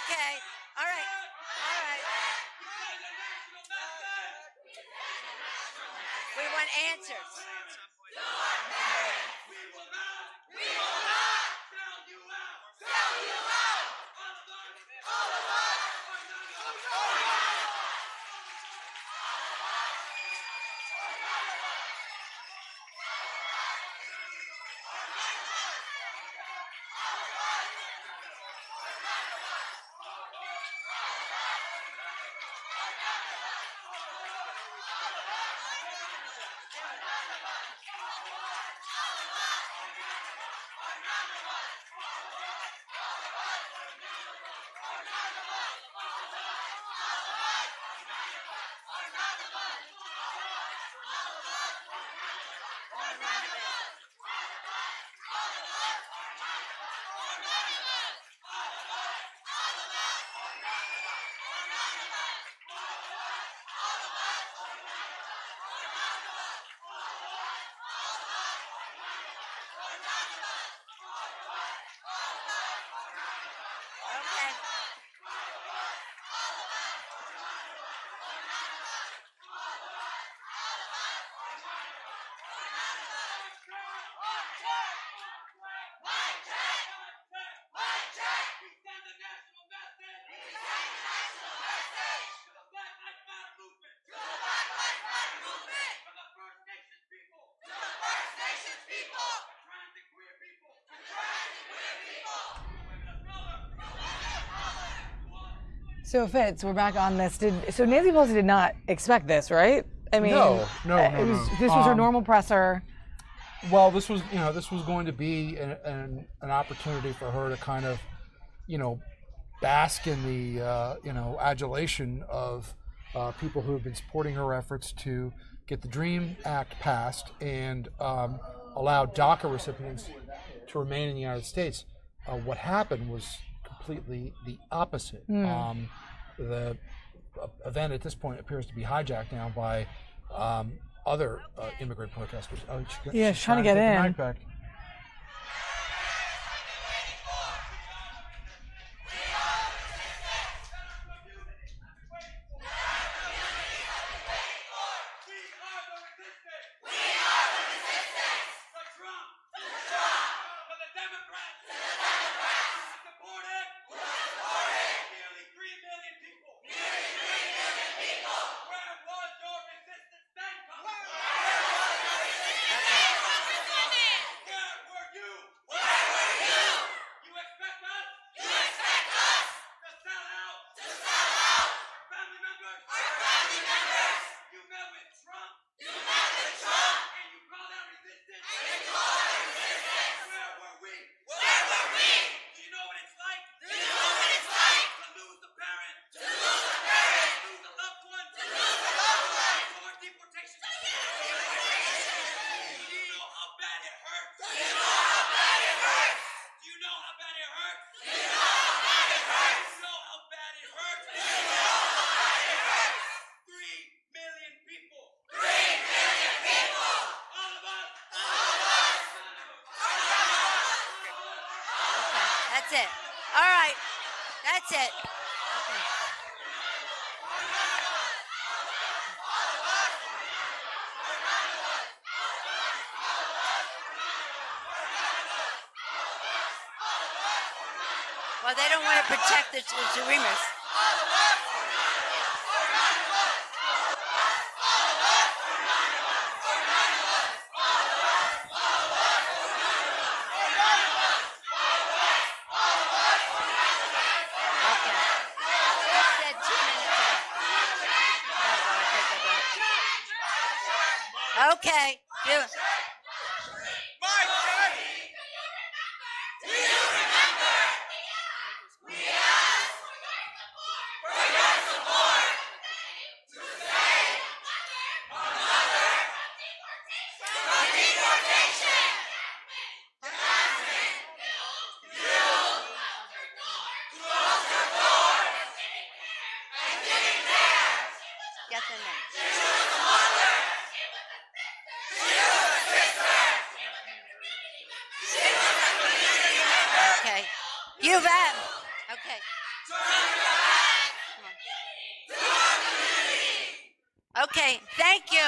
Okay. All right. All right. We want answers. So Fitz, we're back on this. So Nancy Pelosi did not expect this, right? I mean, no. This was her normal presser. Well, this was going to be an opportunity for her to kind of, bask in the adulation of people who have been supporting her efforts to get the DREAM Act passed and allow DACA recipients to remain in the United States. What happened was completely the opposite. The event at this point appears to be hijacked now by other immigrant protesters. She's trying to get in. The mic back. That's it. All right. That's it. Well, they don't want to protect the dreamers. Okay. Get the name. Okay. You bet. Okay. Okay, thank you.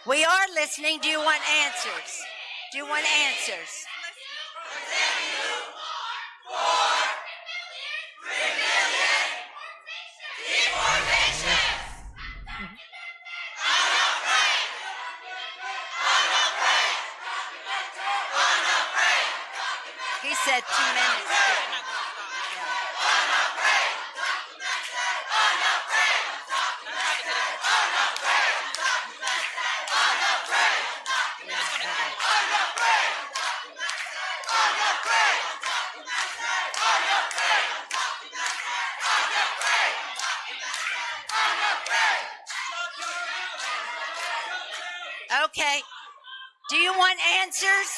We are listening. Do you want answers? Do you want answers? He said 2 minutes. Okay. Do you want answers?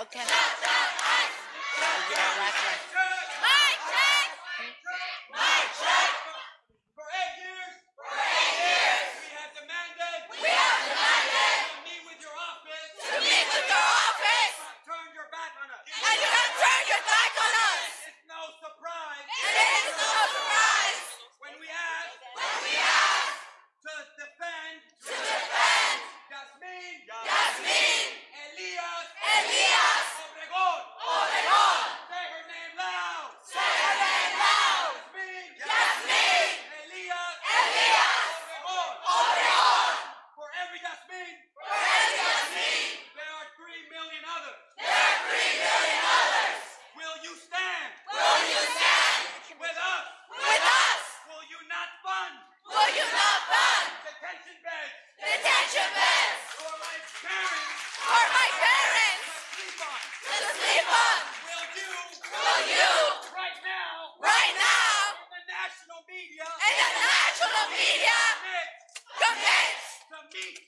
Okay. For 8 years, we have demanded to meet with your office. Turn your back on us. And you're going to turn your back on us. It's no surprise. It is no surprise. When we ask to defend Yasmin Elias Obregón. Say her name loud. Yasmin Elias Obregón. For every Yasmin, there are 3 million others. Will you stand? With us? Will you not fund? Detention beds? For my parents? To sleep on? Will you? Right now? In the national media? Commit to meet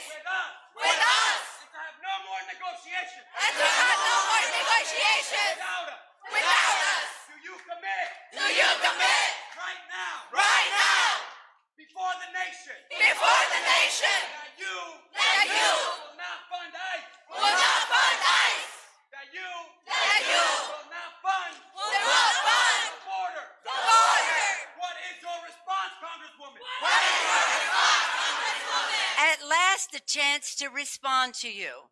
with us. And to have no more negotiations. Without us. Do you commit? Right now. Before the nation. That you will not fund ICE. That you will not fund the border. What is your response, Congresswoman? At last, a chance to respond to you.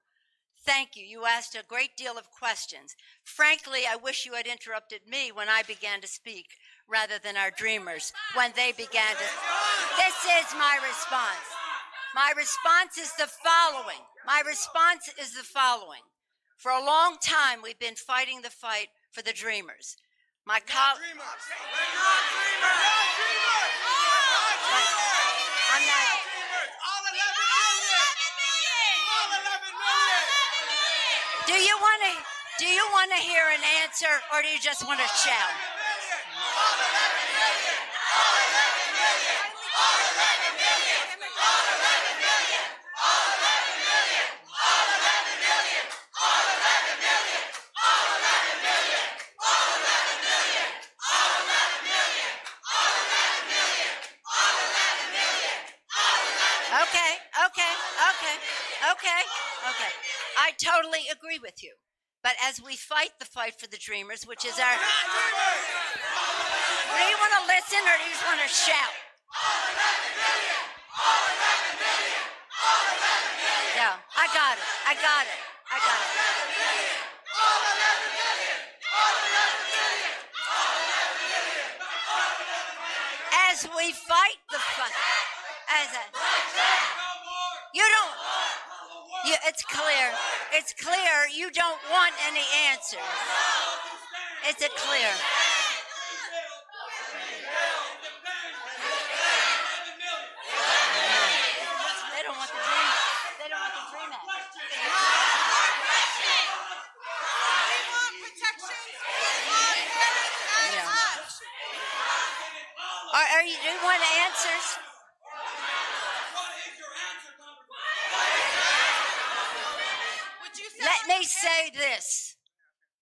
Thank you. You asked a great deal of questions. Frankly, I wish you had interrupted me when I began to speak rather than our dreamers when they began to. This is my response. My response is the following. For a long time, we've been fighting the fight for the dreamers. My colleagues. I'm not. Do you want to hear an answer, or do you just want to shout? Okay. I totally agree with you. But as we fight the fight for the dreamers, which is our... Do you want to listen or do you just want to shout? Yeah, I got it. As we fight the fight, it's clear you don't want any answers. Is it clear? They don't want the dream. They don't want the dream act. Do you want answers? Let me say this,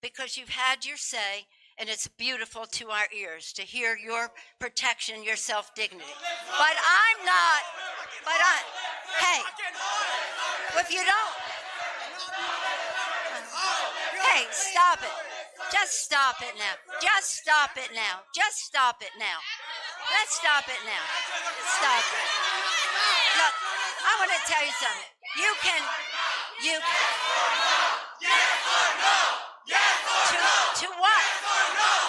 because you've had your say, and it's beautiful to our ears to hear your protection, your self-dignity. But I'm not, hey, if you don't, hey, stop it. Just stop it now. Let's stop it now. Stop it. Look, I want to tell you something. You can. Yes or no? Yes or no? To what?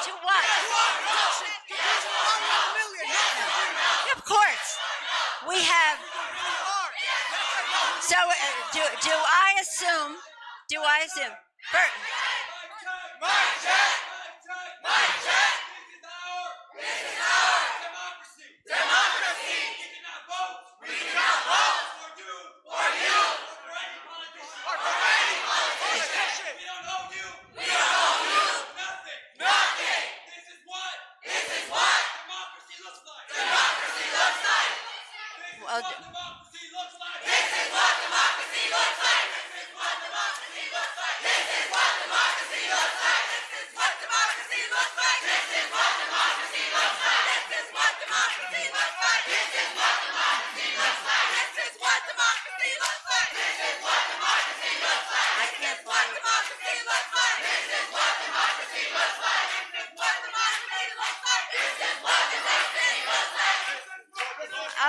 To what? Of course. We have. So do I assume? Burton. This is our democracy. We cannot vote for you. Or for any politician. We don't owe you. Nothing. This is what democracy looks like. This is what democracy looks like.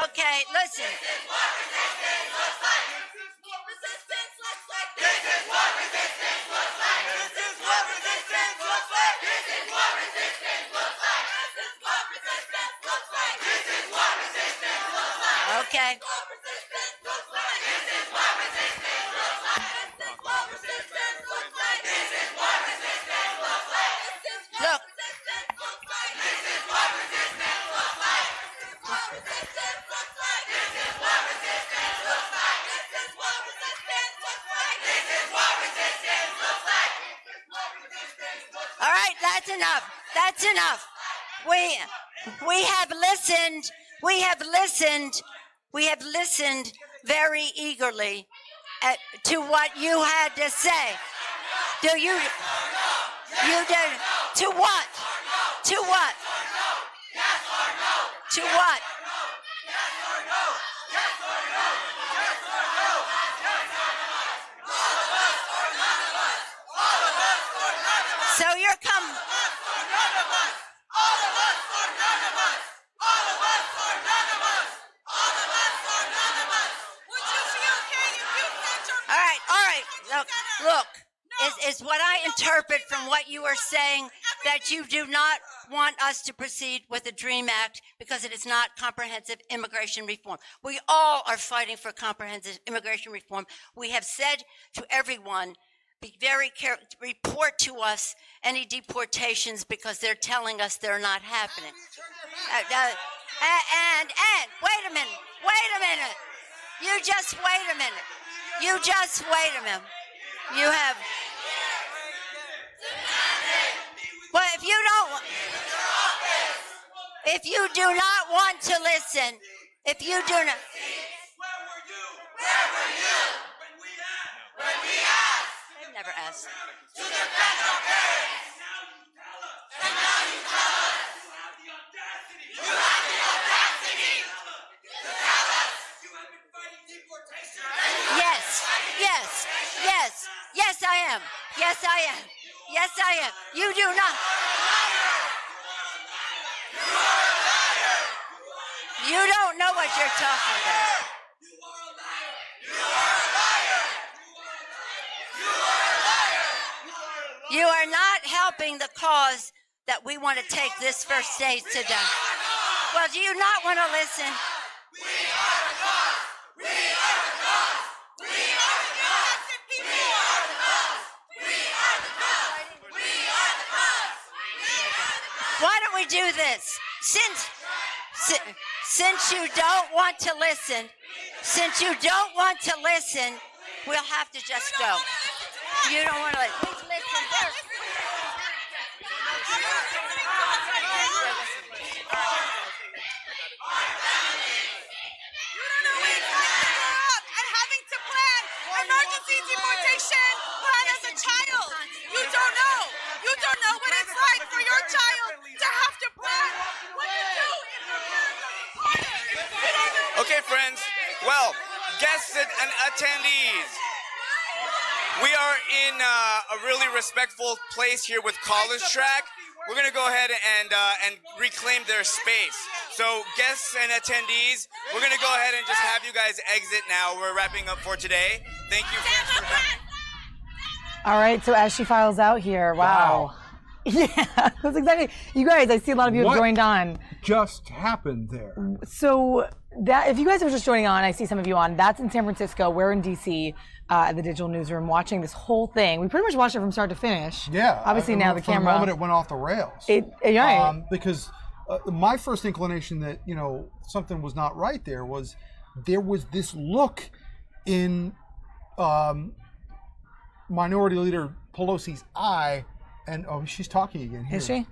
Okay, listen. Okay. Look. All right, that's enough. That's enough. We have listened. We have listened. We have listened very eagerly to what you had to say. Do you? You did. To what? To what? To what? So you're coming. All right. Look. Is what I interpret from what you are saying that you do not want us to proceed with the DREAM Act because it is not comprehensive immigration reform. We all are fighting for comprehensive immigration reform. We have said to everyone, be very careful, report to us any deportations because they're telling us they're not happening. And wait a minute. You just wait a minute. You just wait a minute. You have. Well, if you do not want to listen, if you do not. Where were you? When we asked. They've never asked. To defend our parents. And now you tell us. You have the audacity. To tell us. You have been fighting deportation. Yes, I am. Yes, I am. You do not. You don't know what you're talking about. You are not helping the cause that we want to take this first stage today. Well, do you not want to listen? We are the cause. We are the cause. We are the cause. We are the cause. We are the cause. We are the cause. Why don't we do this? Since you don't want to listen, we'll have to just go. You don't want to listen. Please listen. Emergency deportation plan as a child. You don't know. You don't know what it's like for your child to have to plan what to do if your parents are. Okay, friends. Well, guests and attendees. We are in a really respectful place here with College Track. We're going to go ahead and reclaim their space. So guests and attendees, we're going to go ahead and just have you guys exit now. We're wrapping up for today. Thank you for coming. All right, so as she files out here, wow. Yeah, that's exactly. You guys, I see a lot of you have joined on. Just happened there? So that, if you guys are just joining on, I see some of you on. That's in San Francisco. We're in DC at the Digital Newsroom watching this whole thing. We pretty much watched it from start to finish. Yeah. Obviously now the camera. For a moment it went off the rails. Because my first inclination that something was not right there was this look in Minority Leader Pelosi's eye. And she's talking again here. Is she?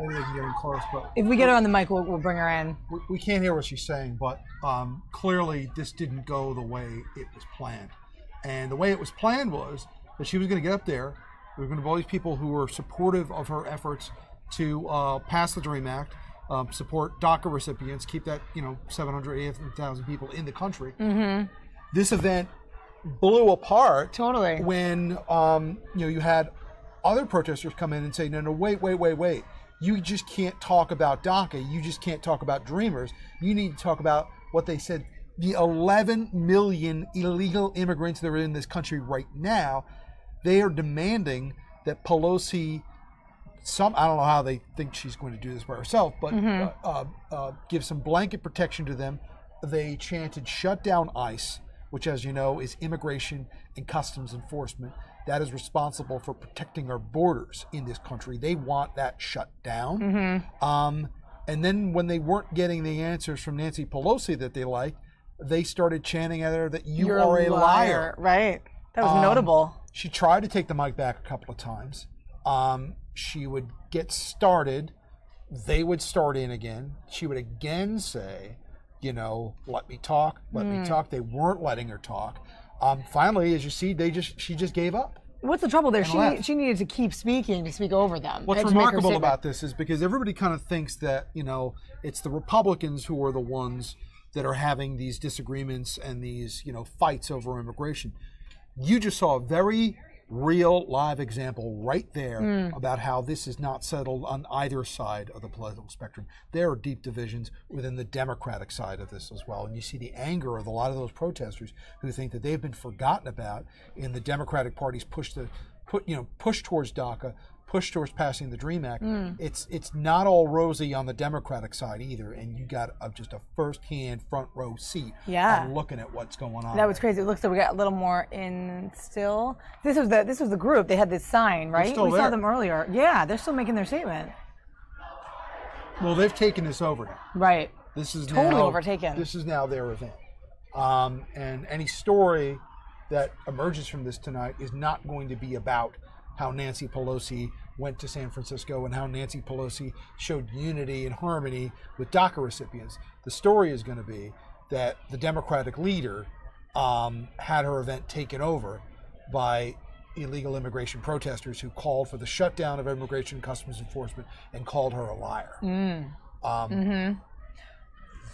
Maybe they can get in close, but if we get her on the mic, we'll bring her in. We can't hear what she's saying, but clearly this didn't go the way it was planned. And the way it was planned was that she was going to get up there. There were going to be all these people who were supportive of her efforts to pass the DREAM Act, support DACA recipients, keep that 780,000 people in the country. Mm-hmm. This event blew apart. Totally. When you had other protesters come in and say, no, wait. You just can't talk about DACA. You just can't talk about Dreamers. You need to talk about what they said, the 11 million illegal immigrants that are in this country right now. They are demanding that Pelosi, I don't know how they think she's going to do this by herself, but give some blanket protection to them. They chanted, shut down ICE, which, as you know, is Immigration and Customs Enforcement. That is responsible for protecting our borders in this country. They want that shut down. Mm-hmm. And then when they weren't getting the answers from Nancy Pelosi that they liked, they started chanting at her that you're a liar. Right. That was notable. She tried to take the mic back a couple of times. She would get started. They would start in again. She would again say, let me talk, let me talk. They weren't letting her talk. Finally, as you see, she just gave up. What's the trouble there? She needed to keep speaking to speak over them. What's remarkable about this is because everybody kind of thinks that, it's the Republicans who are the ones that are having these disagreements and these, fights over immigration. You just saw a very real live example right there about how this is not settled on either side of the political spectrum. There are deep divisions within the Democratic side of this as well. And you see the anger of a lot of those protesters who think that they've been forgotten about in the Democratic Party's push towards DACA, push towards passing the DREAM Act. It's not all rosy on the Democratic side either, and you got just a first-hand front row seat on looking at what's going on. That was crazy. It looks like we got a little more in still. This was the group. They had this sign, right? We saw them earlier. Yeah, they're still making their statement. Well, they've taken this over now. Right. This is totally now, overtaken. This is now their event. And any story that emerges from this tonight is not going to be about how Nancy Pelosi went to San Francisco and how Nancy Pelosi showed unity and harmony with DACA recipients. The story is going to be that the Democratic leader had her event taken over by illegal immigration protesters who called for the shutdown of Immigration and Customs Enforcement and called her a liar.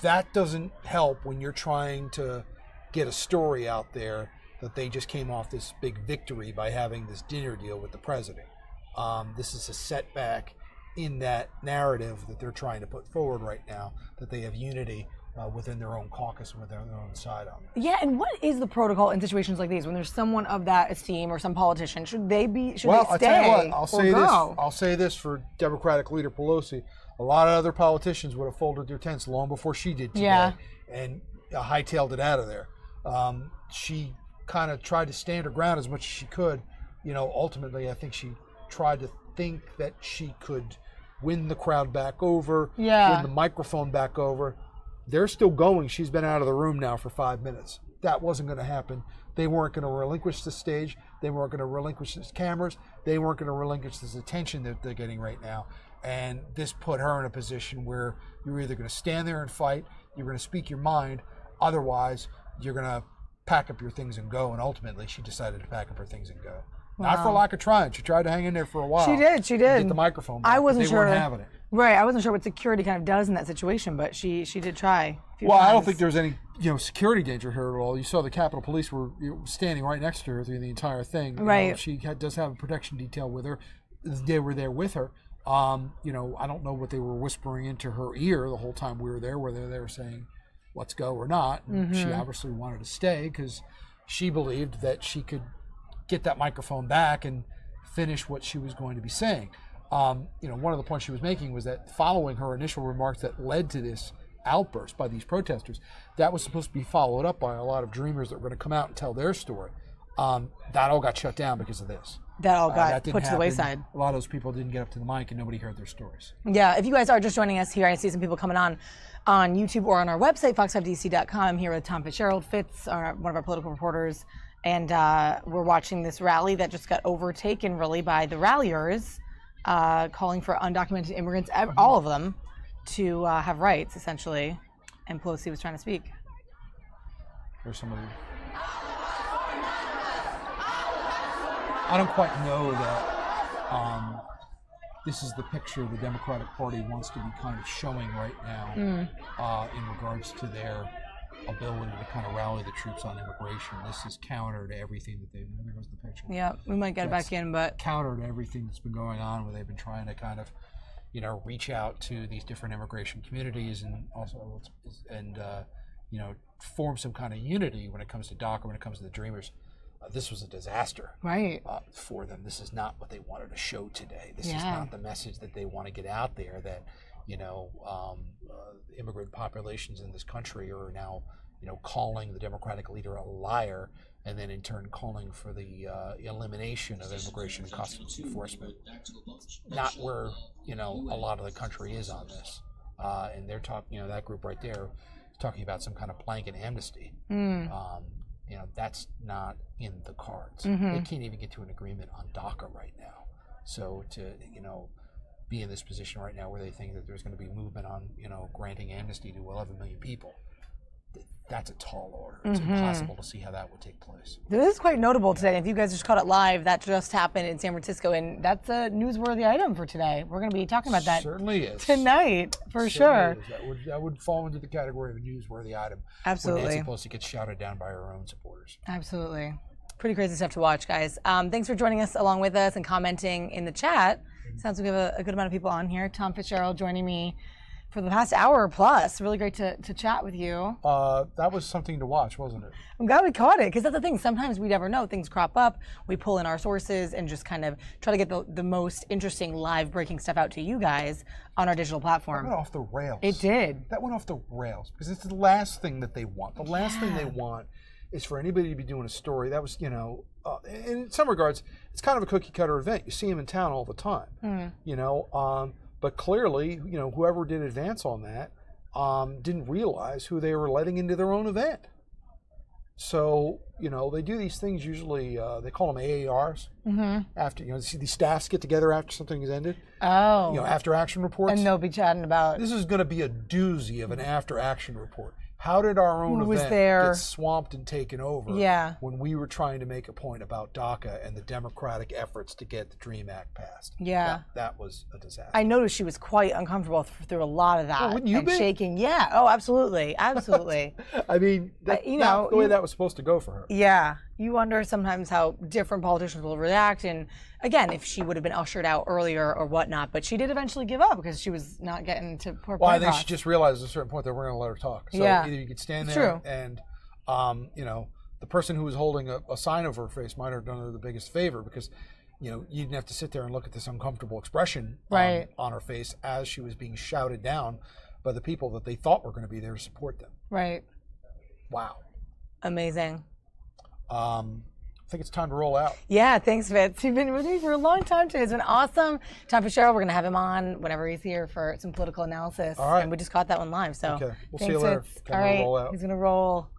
That doesn't help when you're trying to get a story out there that they just came off this big victory by having this dinner deal with the president. This is a setback in that narrative that they're trying to put forward right now, that they have unity within their own caucus and within their own side of it. Yeah, and what is the protocol in situations like these when there's someone of that esteem or some politician? Should they stay I'll tell you what, go? I'll say this for Democratic leader Pelosi. A lot of other politicians would have folded their tents long before she did today and hightailed it out of there. She kind of tried to stand her ground as much as she could. Ultimately, I think she tried to think that she could win the crowd back over, win the microphone back over. They're still going. She's been out of the room now for 5 minutes. That wasn't going to happen. They weren't going to relinquish the stage. They weren't going to relinquish the cameras. They weren't going to relinquish this attention that they're getting right now. And this put her in a position where you're either going to stand there and fight, you're going to speak your mind, otherwise you're going to pack up your things and go. And ultimately, she decided to pack up her things and go. Wow. Not for lack of trying. She tried to hang in there for a while. She did. Get the microphone back. I wasn't sure. They weren't having it. Right. I wasn't sure what security kind of does in that situation, but she did try. Well, I don't think there was any security danger here at all. You saw the Capitol Police were standing right next to her through the entire thing. Right. She does have a protection detail with her. They were there with her. I don't know what they were whispering into her ear the whole time we were there, whether they were saying, let's go or not. And she obviously wanted to stay because she believed that she could get that microphone back and finish what she was going to be saying. One of the points she was making was that following her initial remarks that led to this outburst by these protesters, that was supposed to be followed up by a lot of dreamers that were going to come out and tell their story. That all got shut down because of this. That all got put to the wayside. A lot of those people didn't get up to the mic and nobody heard their stories. Yeah, if you guys are just joining us here, I see some people coming on YouTube or on our website, fox5dc.com. I'm here with Tom Fitzgerald, Fitz, one of our political reporters, and we're watching this rally that just got overtaken really by the ralliers. calling for undocumented immigrants, all of them, to have rights, essentially. And Pelosi was trying to speak. There's somebody. I don't quite know that this is the picture the Democratic Party wants to be kind of showing right now in regards to their ability to kind of rally the troops on immigration. This is counter to everything that they've. There goes the picture. Yeah, we might get it back in, but counter to everything that's been going on, where they've been trying to kind of, reach out to these different immigration communities and also form some kind of unity when it comes to DACA, when it comes to the Dreamers. This was a disaster, right, for them. This is not what they wanted to show today. This is not the message that they want to get out there. That immigrant populations in this country are now, calling the Democratic leader a liar, and then in turn calling for the elimination of immigration and customs enforcement. Not where a lot of the country is on this, and they're talking. That group right there is talking about some kind of blanket amnesty. That's not in the cards. They can't even get to an agreement on DACA right now. So to be in this position right now where they think that there's going to be movement on granting amnesty to 11 million people, that's a tall order. It's impossible to see how that would take place. This is quite notable today. If you guys just caught it live, that just happened in San Francisco, and that's a newsworthy item for today. We're going to be talking about that tonight, for sure. That would fall into the category of a newsworthy item. Absolutely. When Nancy Pelosi gets shouted down by her own supporters. Absolutely. Pretty crazy stuff to watch, guys. Thanks for joining us along with us and commenting in the chat. Sounds like we have a good amount of people on here. Tom Fitzgerald joining me for the past hour plus. Really great to chat with you. That was something to watch, wasn't it? I'm glad we caught it, because that's the thing. Sometimes we never know. Things crop up. We pull in our sources and just kind of try to get the most interesting live breaking stuff out to you guys on our digital platform. That went off the rails. It did. That went off the rails because it's the last thing that they want. The last thing they want is for anybody to be doing a story. That was, in some regards, it's kind of a cookie cutter event. You see them in town all the time, but clearly, whoever did advance on that didn't realize who they were letting into their own event. So, they do these things usually, they call them AARs. After, see these staffs get together after something has ended. Oh. After action reports. And they'll be chatting about. This is going to be a doozy of an after action report. How did our own event get swamped and taken over when we were trying to make a point about DACA and the Democratic efforts to get the DREAM Act passed? Yeah. That was a disaster. I noticed she was quite uncomfortable through a lot of that. Oh, wouldn't you be? Shaking. Yeah. Oh, absolutely. Absolutely. I mean, that's not the way that was supposed to go for her. Yeah. You wonder sometimes how different politicians will react. And again, if she would have been ushered out earlier or whatnot. But she did eventually give up because she was not getting to her point. Well, I think she just realized at a certain point that we're going to let her talk. So either you could stand there and, the person who was holding a sign over her face might have done her the biggest favor because, you didn't have to sit there and look at this uncomfortable expression on her face as she was being shouted down by the people that they thought were going to be there to support them. Right. Wow. Amazing. I think it's time to roll out. Yeah, thanks, Fitz. You've been with me for a long time today. It's been awesome. Tom Fitzgerald, we're going to have him on whenever he's here for some political analysis. All right. And we just caught that one live. So okay. We'll thanks, see you later. All right. Roll out. He's going to roll.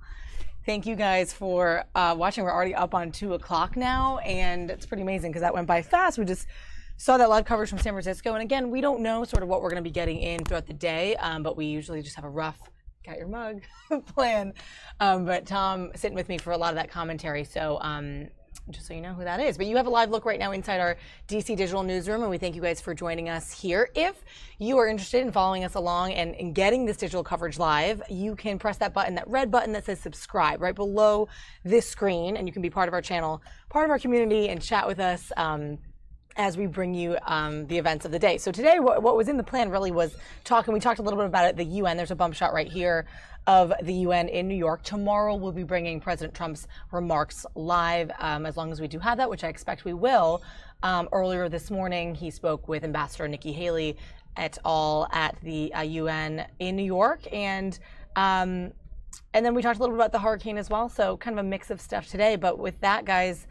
Thank you guys for watching. We're already up on 2 o'clock now, and it's pretty amazing because that went by fast. We just saw that live coverage from San Francisco. And again, we don't know sort of what we're going to be getting in throughout the day, but we usually just have a rough got your mug plan. But Tom sitting with me for a lot of that commentary. So just so you know who that is. But you have a live look right now inside our DC Digital Newsroom, and we thank you guys for joining us here. If you are interested in following us along and in getting this digital coverage live, you can press that button, that red button that says subscribe right below this screen, and you can be part of our channel, part of our community, and chat with us as we bring you the events of the day. So today, what was in the plan really was we talked a little bit about it, the UN. There's a bump shot right here of the UN in New York. Tomorrow, we'll be bringing President Trump's remarks live, as long as we do have that, which I expect we will. Earlier this morning, he spoke with Ambassador Nikki Haley et al. At the UN in New York. And then we talked a little bit about the hurricane as well. So kind of a mix of stuff today. But with that, guys,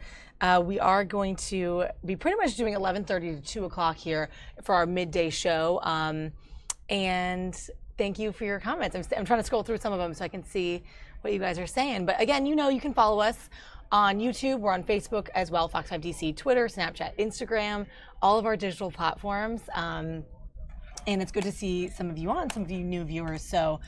we are going to be pretty much doing 11:30 to 2 o'clock here for our midday show. And thank you for your comments. I'm trying to scroll through some of them so I can see what you guys are saying. But again, you can follow us on YouTube. We're on Facebook as well, Fox 5 DC, Twitter, Snapchat, Instagram, all of our digital platforms. And it's good to see some of you on, some of you new viewers. So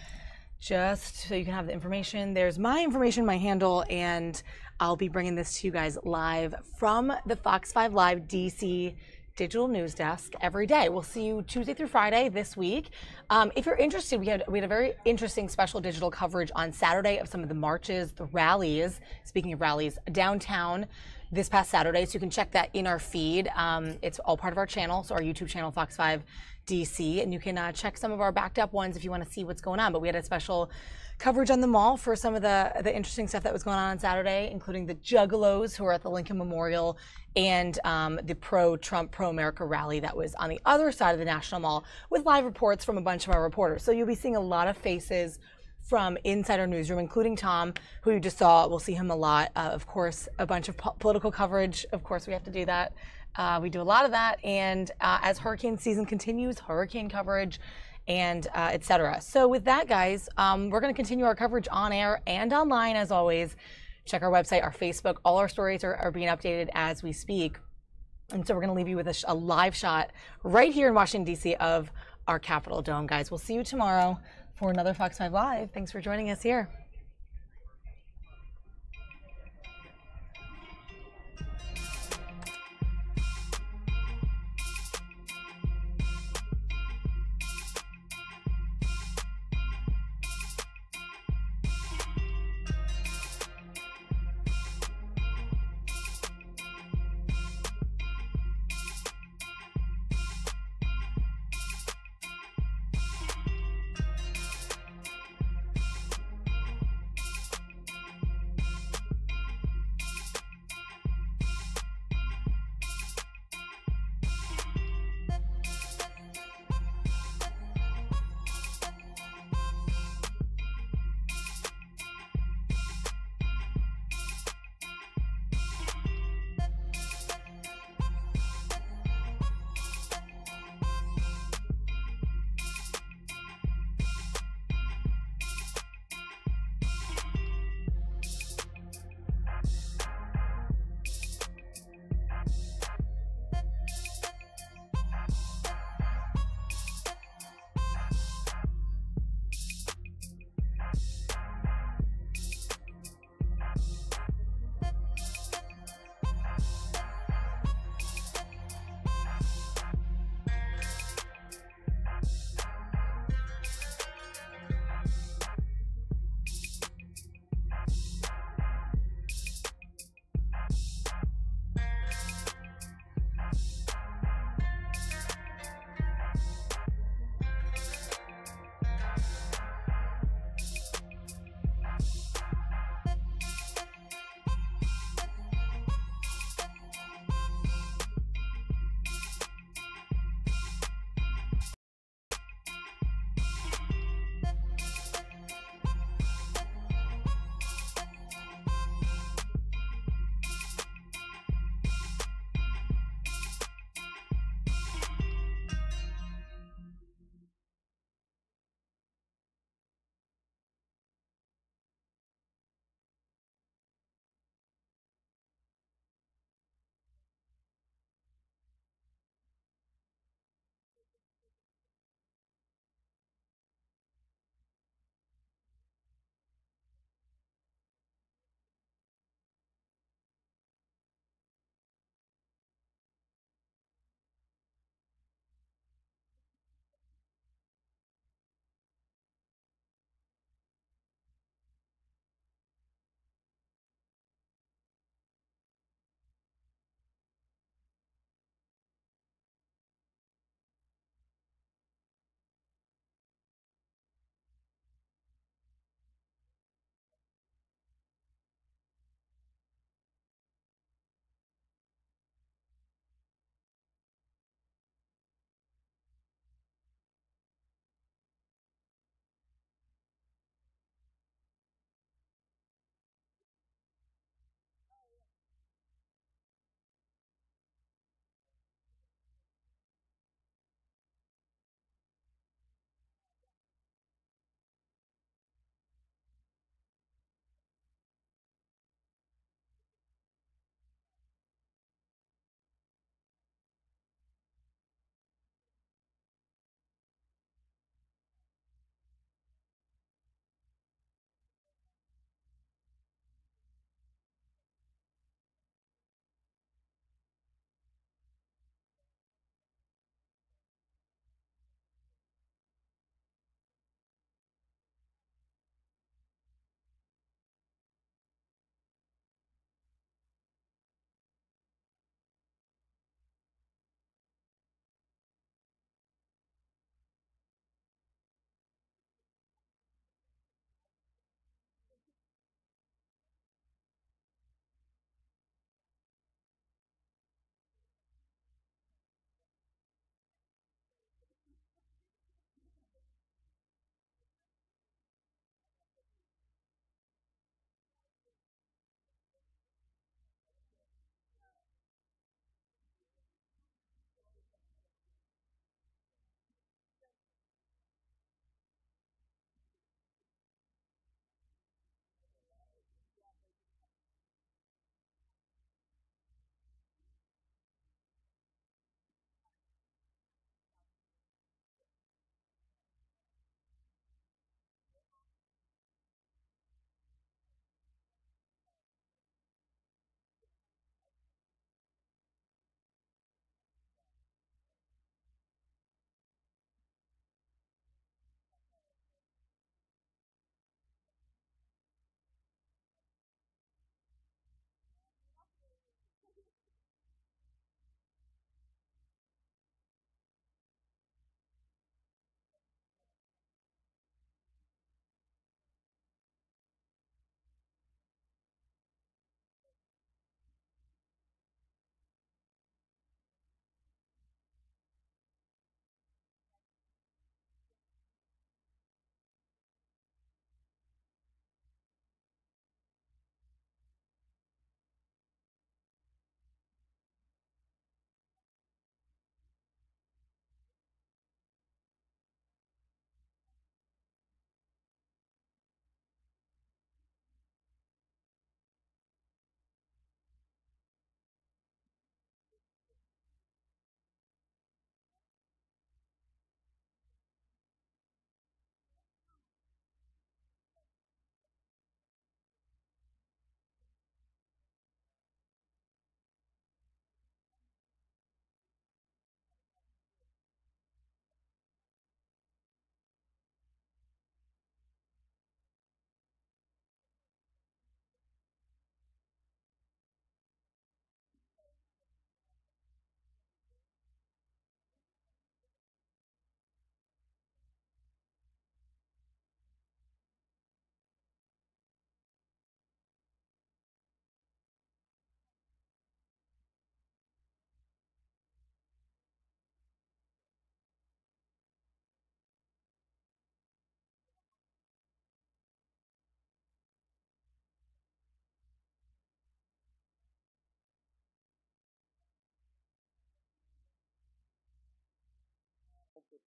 just so you can have the information, there's my information, my handle, and I'll be bringing this to you guys live from the Fox 5 Live DC digital news desk every day. We'll see you Tuesday through Friday this week. If you're interested, we had a very interesting special digital coverage on Saturday of some of the marches, the rallies, speaking of rallies, downtown this past Saturday. So you can check that in our feed. It's all part of our channel, so our YouTube channel, Fox 5 DC, and you can check some of our backed up ones if you want to see what's going on. But we had a special coverage on the mall for some of the interesting stuff that was going on Saturday, including the Juggalos who are at the Lincoln Memorial and the pro-Trump, pro-America rally that was on the other side of the National Mall with live reports from a bunch of our reporters. So you'll be seeing a lot of faces from inside our newsroom, including Tom, who you just saw. We'll see him a lot. Of course, a bunch of political coverage. Of course, we have to do that. We do a lot of that. And as hurricane season continues, hurricane coverage, and et cetera. So with that, guys, we're going to continue our coverage on air and online, as always. Check our website, our Facebook. All our stories are being updated as we speak. And so we're going to leave you with a live shot right here in Washington, D.C. of our Capitol Dome, guys. We'll see you tomorrow for another Fox 5 Live. Thanks for joining us here.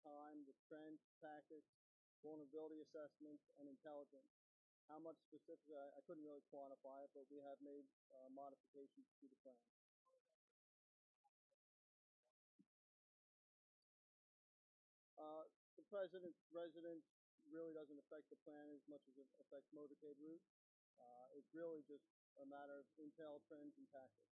time, the strength, tactics, vulnerability assessments, and intelligence. How much specifically, I couldn't really quantify it, but we have made modifications to the plan. The president's residence really doesn't affect the plan as much as it affects motorcade routes. It's really just a matter of intel, trends, and tactics.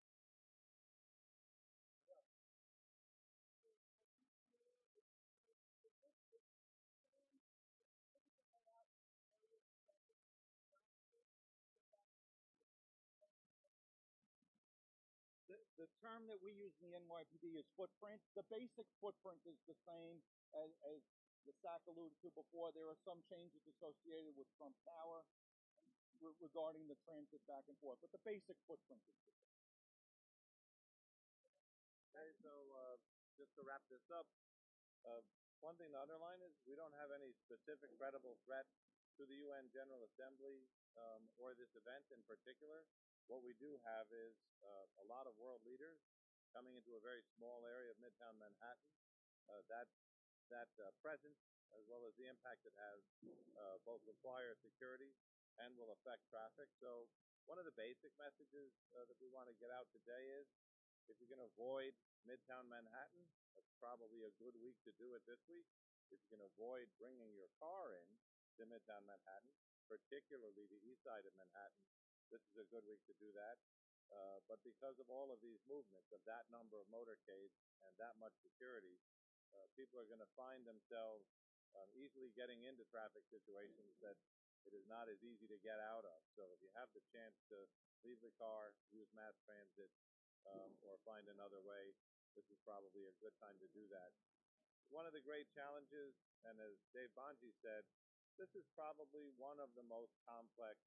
The term that we use in the NYPD is footprint. The basic footprint is the same as the SAC alluded to before. There are some changes associated with Trump Tower regarding the transit back and forth, but the basic footprint is the same. Okay, so just to wrap this up, one thing to underline is we don't have any specific credible threat to the UN General Assembly or this event in particular. What we do have is a lot of world leaders coming into a very small area of Midtown Manhattan. That presence, as well as the impact it has, both require security and will affect traffic. So one of the basic messages that we want to get out today is, if you can avoid Midtown Manhattan, that's probably a good week to do it this week. If you can avoid bringing your car in to Midtown Manhattan, particularly the east side of Manhattan, this is a good week to do that. But because of all of these movements, of that number of motorcades and that much security, people are going to find themselves easily getting into traffic situations that it is not as easy to get out of. So if you have the chance to leave the car, use mass transit, or find another way, this is probably a good time to do that. One of the great challenges, and as Dave Bonji said, this is probably one of the most complex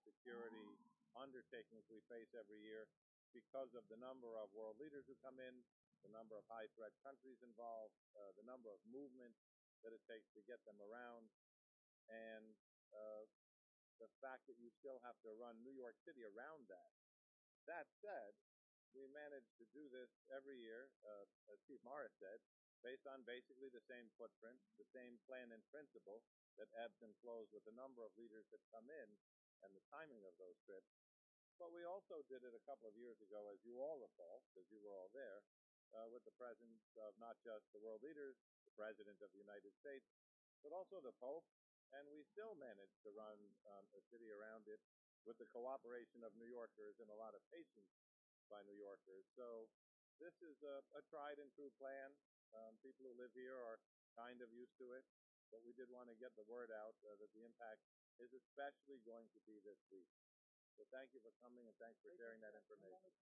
security undertakings we face every year because of the number of world leaders who come in, the number of high-threat countries involved, the number of movements that it takes to get them around, and the fact that you still have to run New York City around that. That said, we manage to do this every year, as Chief Morris said, based on basically the same footprint, the same plan and principle that ebbs and flows with the number of leaders that come in and the timing of those trips. But we also did it a couple of years ago, as you all recall, because you were all there, with the presence of not just the world leaders, the President of the United States, but also the Pope, and we still managed to run a city around it with the cooperation of New Yorkers and a lot of patience by New Yorkers. So this is a tried and true plan. People who live here are kind of used to it, but we did want to get the word out that the impact is especially going to be this week. So thank you for coming and thanks for sharing that information.